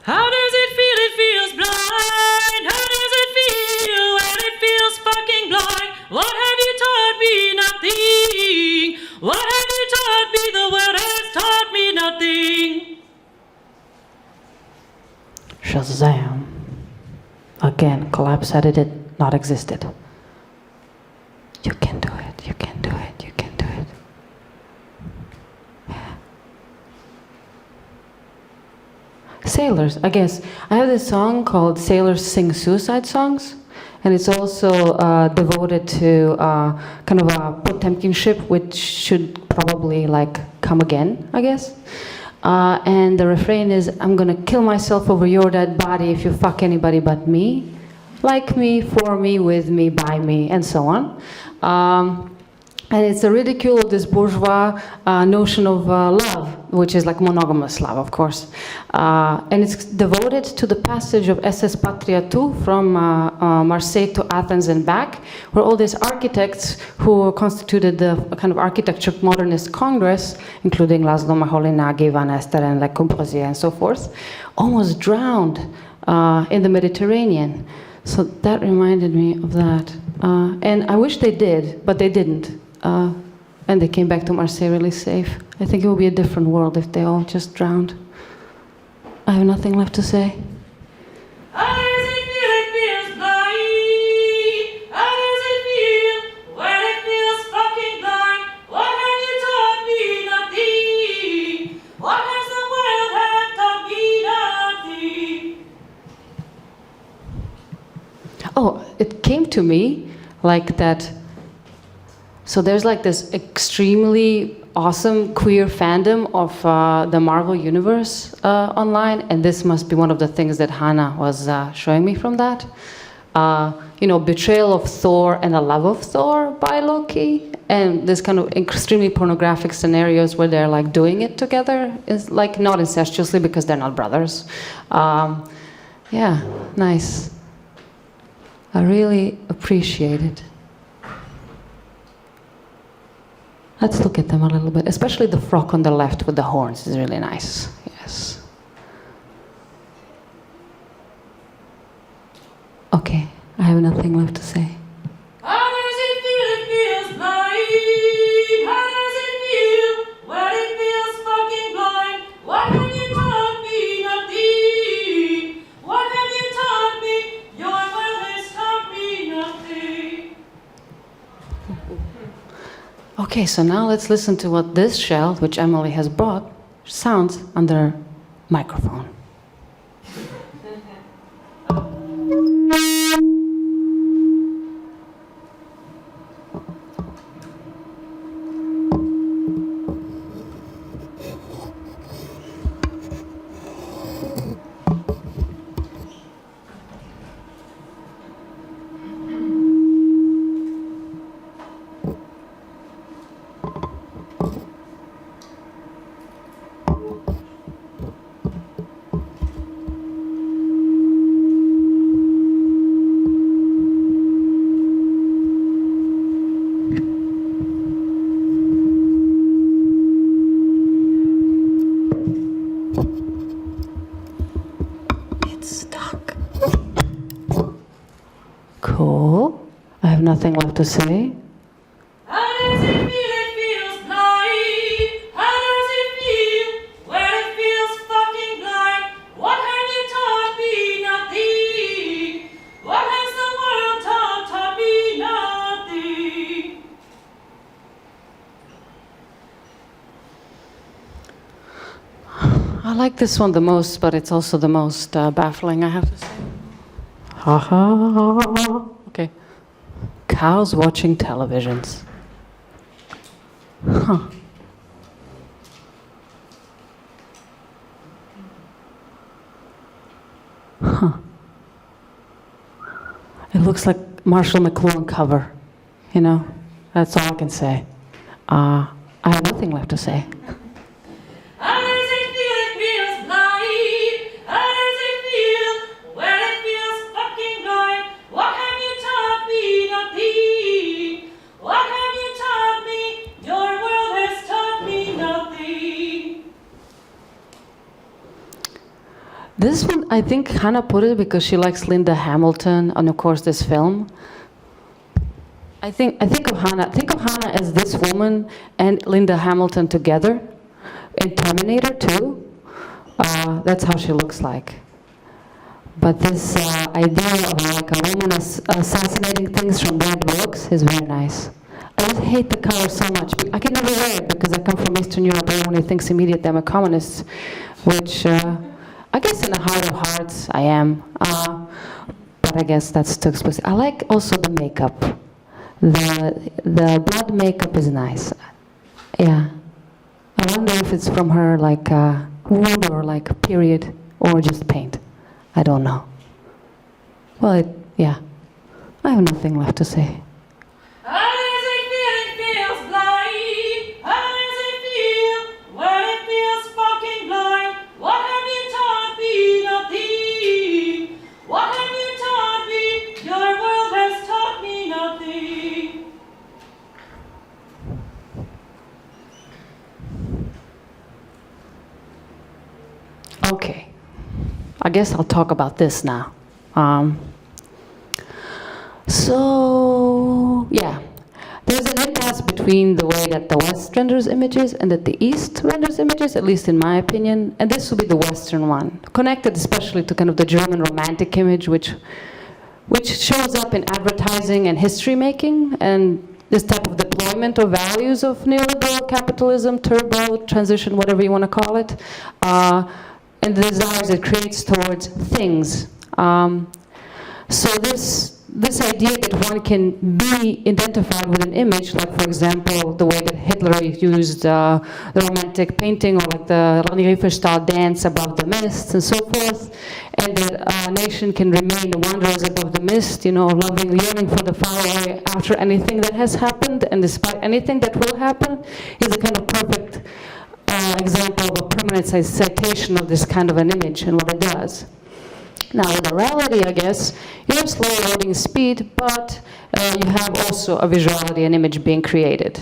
S10: How does it feel? It feels blind. How does it feel when it feels fucking blind? What have you taught me? Nothing. What have you taught me? The world has taught me nothing.
S9: Shazam. Again, collapse edited, not existed. You can do it, you can do it, you can do it. Yeah. Sailors, I guess. I have this song called Sailors Sing Suicide Songs, and it's also devoted to kind of a Potemkinship, which should probably like come again, I guess. And the refrain is, I'm gonna kill myself over your dead body if you fuck anybody but me. Like me, for me, with me, by me, and so on. And it's a ridicule of this bourgeois notion of love, which is like monogamous love, of course. And it's devoted to the passage of SS Patria II from Marseille to Athens and back, where all these architects who constituted the kind of architecture modernist congress, including Laszlo Moholy-Nagy, Van Esther, and Le Corbusier, and so forth, almost drowned in the Mediterranean. So that reminded me of that. And I wish they did, but they didn't. And they came back to Marseille really safe. I think it would be a different world if they all just drowned. I have nothing left to say.
S10: How does it feel? It feels blind. How does it feel when it feels fucking blind? What have you taught me? Nothing. What has the world had taught me? Nothing.
S9: Oh, it came to me like that. So there's like this extremely awesome queer fandom of the Marvel Universe online, and this must be one of the things that Hannah was showing me from that. You know, betrayal of Thor and a love of Thor by Loki, and this kind of extremely pornographic scenarios where they're like doing it together, is like not incestuously because they're not brothers. Yeah, nice. I really appreciate it. Let's look at them a little bit, especially the frog on the left with the horns is really nice. Yes. Okay, I have nothing left to say.
S10: How does it feel? It feels blind. How does it feel when it feels fucking blind? What have you taught me? Nothing. What have you taught me? Your will has taught me nothing.
S9: Okay, so now let's listen to what this shell, which Emily has brought, sounds under microphone. Cool. I have nothing left to say.
S10: How does it feel? It feels blind. How does it feel when it feels fucking blind? What have you taught me? Nothing. What has the world taught me? Nothing.
S9: I like this one the most, but it's also the most baffling, I have to say. Ha ha. Okay. Cows watching televisions. Huh. Huh. It looks like Marshall McLuhan cover, you know? That's all I can say. I have nothing left to say.
S10: How does it feel? It feels blind. How does it feel? Well, it feels fucking blind. What have you taught me? Nothing. What have you taught me? Your world has taught me nothing.
S9: This one, I think Hannah put it because she likes Linda Hamilton and of course this film. I think of Hannah as this woman and Linda Hamilton together in Terminator 2. That's how she looks like. But this idea of like a woman assassinating things from bad looks is very nice. I just hate the color so much. I can never wear it because I come from Eastern Europe. Everyone thinks immediately I'm a communist, which I guess in the heart of hearts I am. But I guess that's too explicit. I like also the makeup. The blood makeup is nice. Yeah. I wonder if it's from her like wound or like period or just paint. I don't know. Well, yeah. I have nothing left to say.
S10: How does it feel? It feels blind. How does it feel? Well, it feels fucking blind. What have you taught me? Nothing. What have you taught me? Your world has taught me nothing.
S9: Okay. I guess I'll talk about this now. So, yeah. There's an impasse between the way that the West renders images and that the East renders images, at least in my opinion, and this will be the Western one, connected especially to kind of the German romantic image, which shows up in advertising and history making, and this type of deployment of values of neoliberal capitalism, turbo, transition, whatever you want to call it, and the desires it creates towards things. So this idea that one can be identified with an image, like for example, the way that Hitler used the romantic painting or like the Leni Riefenstahl dance above the mist and so forth, and that a nation can remain wanderers above the mist, you know, loving, yearning for the faraway after anything that has happened and despite anything that will happen, is a kind of perfect example of a permanent citation of this kind of an image and what it does. Now, with orality, I guess, you have slow loading speed, but you have also a visuality and image being created.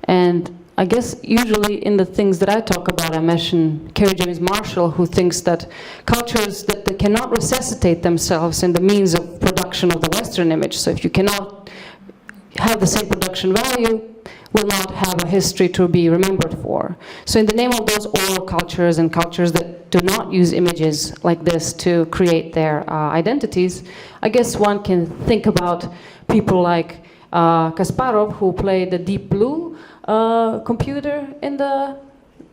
S9: And I guess usually in the things that I talk about, I mention Kerry James Marshall, who thinks that cultures that they cannot resuscitate themselves in the means of production of the Western image. So if you cannot have the same production value, will not have a history to be remembered for. So in the name of those oral cultures and cultures that do not use images like this to create their identities, I guess one can think about people like Kasparov, who played the Deep Blue computer in the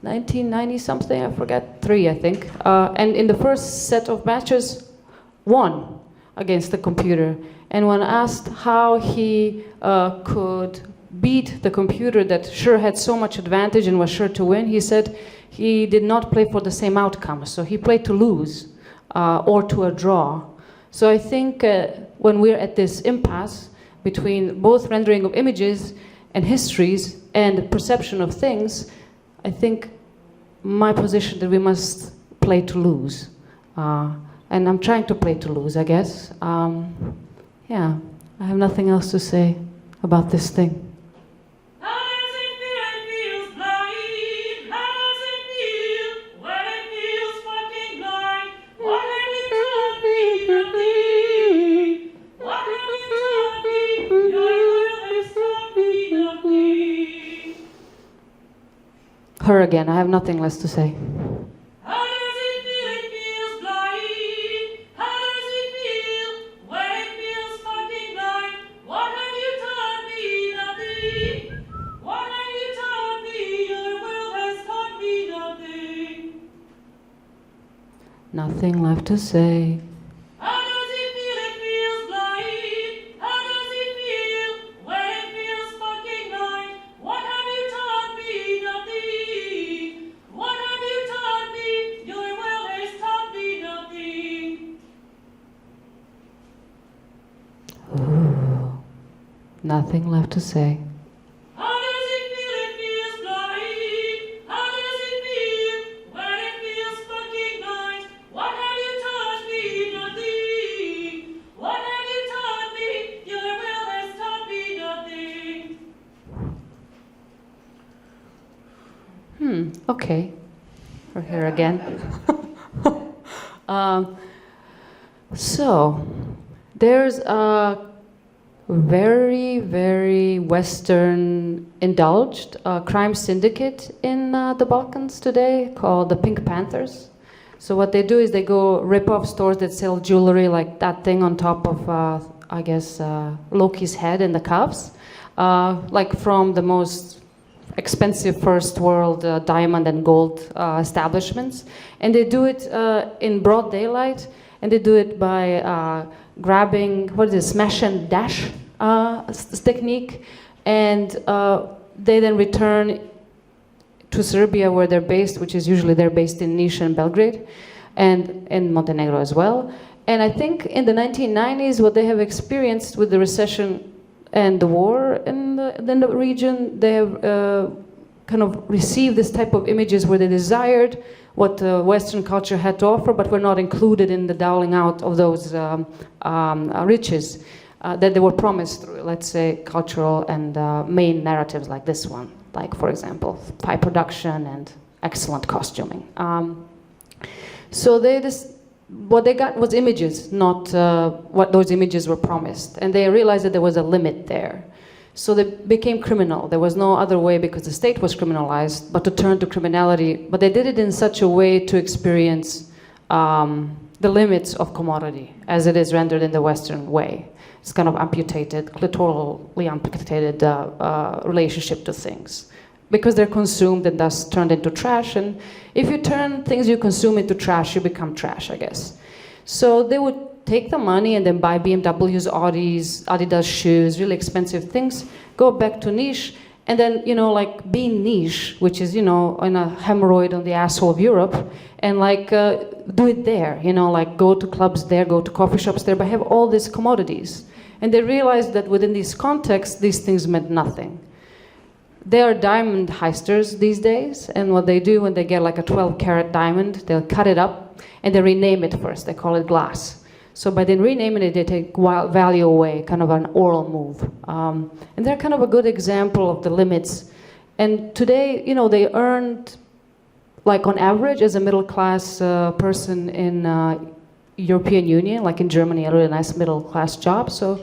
S9: 1990-something, I forget, 3, I think. And in the first set of matches, won against the computer. And when asked how he could beat the computer that sure had so much advantage and was sure to win, he said he did not play for the same outcome. So he played to lose or to a draw. So I think when we're at this impasse between both rendering of images and histories and perception of things, I think my position that we must play to lose. And I'm trying to play to lose, I guess. Yeah, I have nothing else to say about this thing. Her again, I have nothing less to say.
S10: How does it feel? It feels blind. How does it feel when it feels fucking blind? What have you taught me? Nothing. What have you taught me? Your world has taught me nothing.
S9: Nothing left to say.
S10: How does it feel? It feels blind. How does it feel when it feels fucking blind? What have you taught me? Nothing. What have you taught me? Your world has taught me nothing.
S9: Nothing left to say.
S10: How does it feel? It feels blind. How does it feel when it feels fucking night? What have you taught me? Nothing. What have you taught me? Your will has taught me nothing.
S9: Okay. We're here again. So, there's a very, very Western indulged crime syndicate in the Balkans today called the Pink Panthers. So what they do is they go rip off stores that sell jewelry like that thing on top of, I guess, Loki's head and the cuffs, like from the most expensive first world diamond and gold establishments. And they do it in broad daylight, and they do it by grabbing, what is it, smash and dash technique, and they then return to Serbia where they're based, which is usually they're based in Niš and Belgrade, and in Montenegro as well. And I think in the 1990s, what they have experienced with the recession and the war in the region, they have kind of received this type of images where they desired what Western culture had to offer, but were not included in the doling out of those riches that they were promised through, let's say, cultural and main narratives like this one, like, for example, high production and excellent costuming. So what they got was images, not what those images were promised. And they realized that there was a limit there. So they became criminal. There was no other way, because the state was criminalized, but to turn to criminality. But they did it in such a way to experience the limits of commodity as it is rendered in the Western way. It's kind of amputated, clitorally amputated relationship to things, because they're consumed and thus turned into trash. And if you turn things you consume into trash, you become trash, I guess. So they would take the money and then buy BMWs, Audis, Adidas shoes, really expensive things, go back to Niš, and then, like, be Niš, which is, in a hemorrhoid on the asshole of Europe, and like do it there, like go to clubs there, go to coffee shops there, but have all these commodities. And they realized that within this context, these things meant nothing. They are diamond heisters these days, and what they do when they get like a 12-carat diamond, they'll cut it up and they rename it first. They call it glass. So by then renaming it, they take value away, kind of an oral move. And they're kind of a good example of the limits. And today, they earned, like on average, as a middle-class person in European Union, like in Germany, a really nice middle-class job. So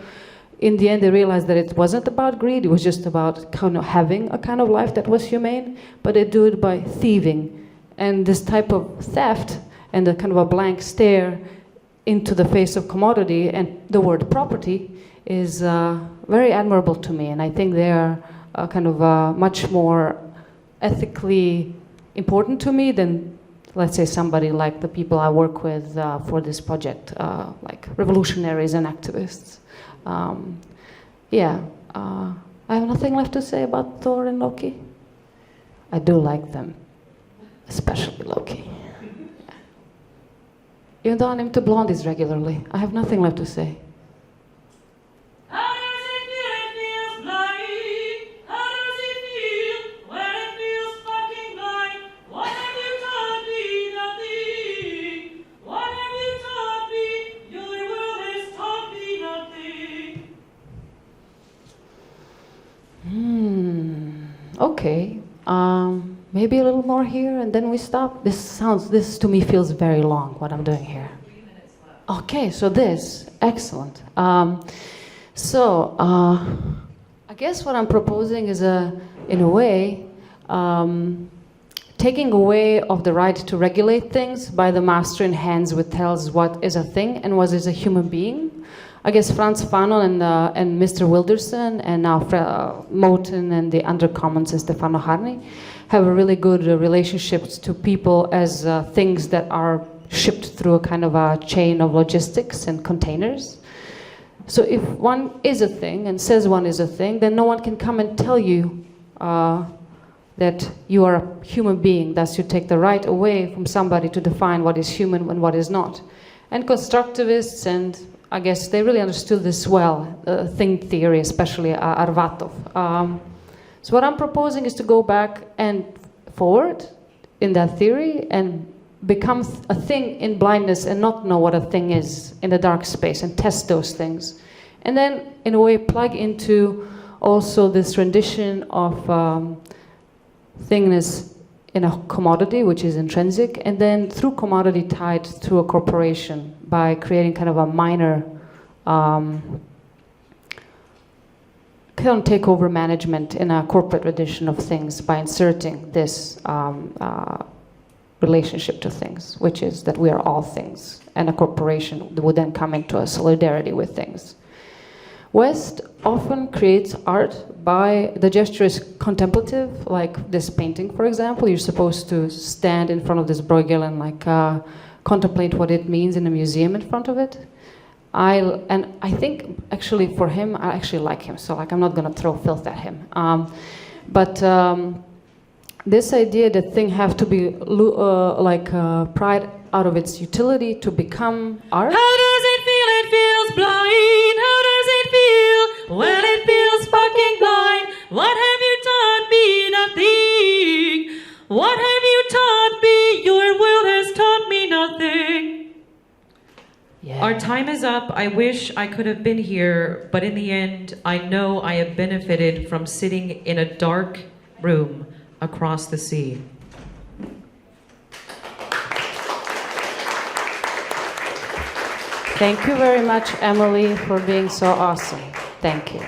S9: in the end, they realized that it wasn't about greed. It was just about kind of having a kind of life that was humane. But they do it by thieving. And this type of theft and a kind of a blank stare into the face of commodity and the word property is very admirable to me. And I think they are kind of much more ethically important to me than, let's say, somebody like the people I work with for this project, like revolutionaries and activists. I have nothing left to say about Thor and Loki. I do like them, especially Loki. Even though I'm into blondies regularly, I have nothing left to say.
S10: How does it feel? It feels blind. How does it feel when it feels fucking blind? What have you taught me? Nothing. What have you taught me? Your world has taught me nothing.
S9: Okay. Maybe a little more here and then we stop. This to me feels very long, what I'm doing here.
S6: 3 minutes left.
S9: Okay, so this, excellent. I guess what I'm proposing is in a way, taking away of the right to regulate things by the master in hands who tells what is a thing and what is a human being. I guess Frantz Fanon and Mr. Wilderson and now Moten and the Undercommons and Stefano Harni have a really good relationship to people as things that are shipped through a kind of a chain of logistics and containers. So if one is a thing and says one is a thing, then no one can come and tell you that you are a human being. Thus you take the right away from somebody to define what is human and what is not. And constructivists and I guess they really understood this well, thing theory, especially Arvatov. So what I'm proposing is to go back and forward in that theory and become a thing in blindness and not know what a thing is in the dark space and test those things. And then, in a way, plug into also this rendition of thingness in a commodity, which is intrinsic, and then through commodity tied through a corporation by creating kind of a minor kind of takeover management in a corporate rendition of things by inserting this relationship to things, which is that we are all things, and a corporation would then come into a solidarity with things. West often creates art by, the gesture is contemplative, like this painting, for example. You're supposed to stand in front of this Bruegel and contemplate what it means in a museum in front of it. I think actually for him, I actually like him, so I'm not gonna throw filth at him. This idea that things have to be pried out of its utility to become art.
S10: How does it feel? It feels blind. How does it feel? Well, it feels fucking blind. What have you taught me? Nothing. What have you taught me? Your world has taught me nothing.
S9: Yeah.
S6: Our time is up. I wish I could have been here, but in the end, I know I have benefited from sitting in a dark room across the sea.
S9: Thank you very much, Emily, for being so awesome. Thank you.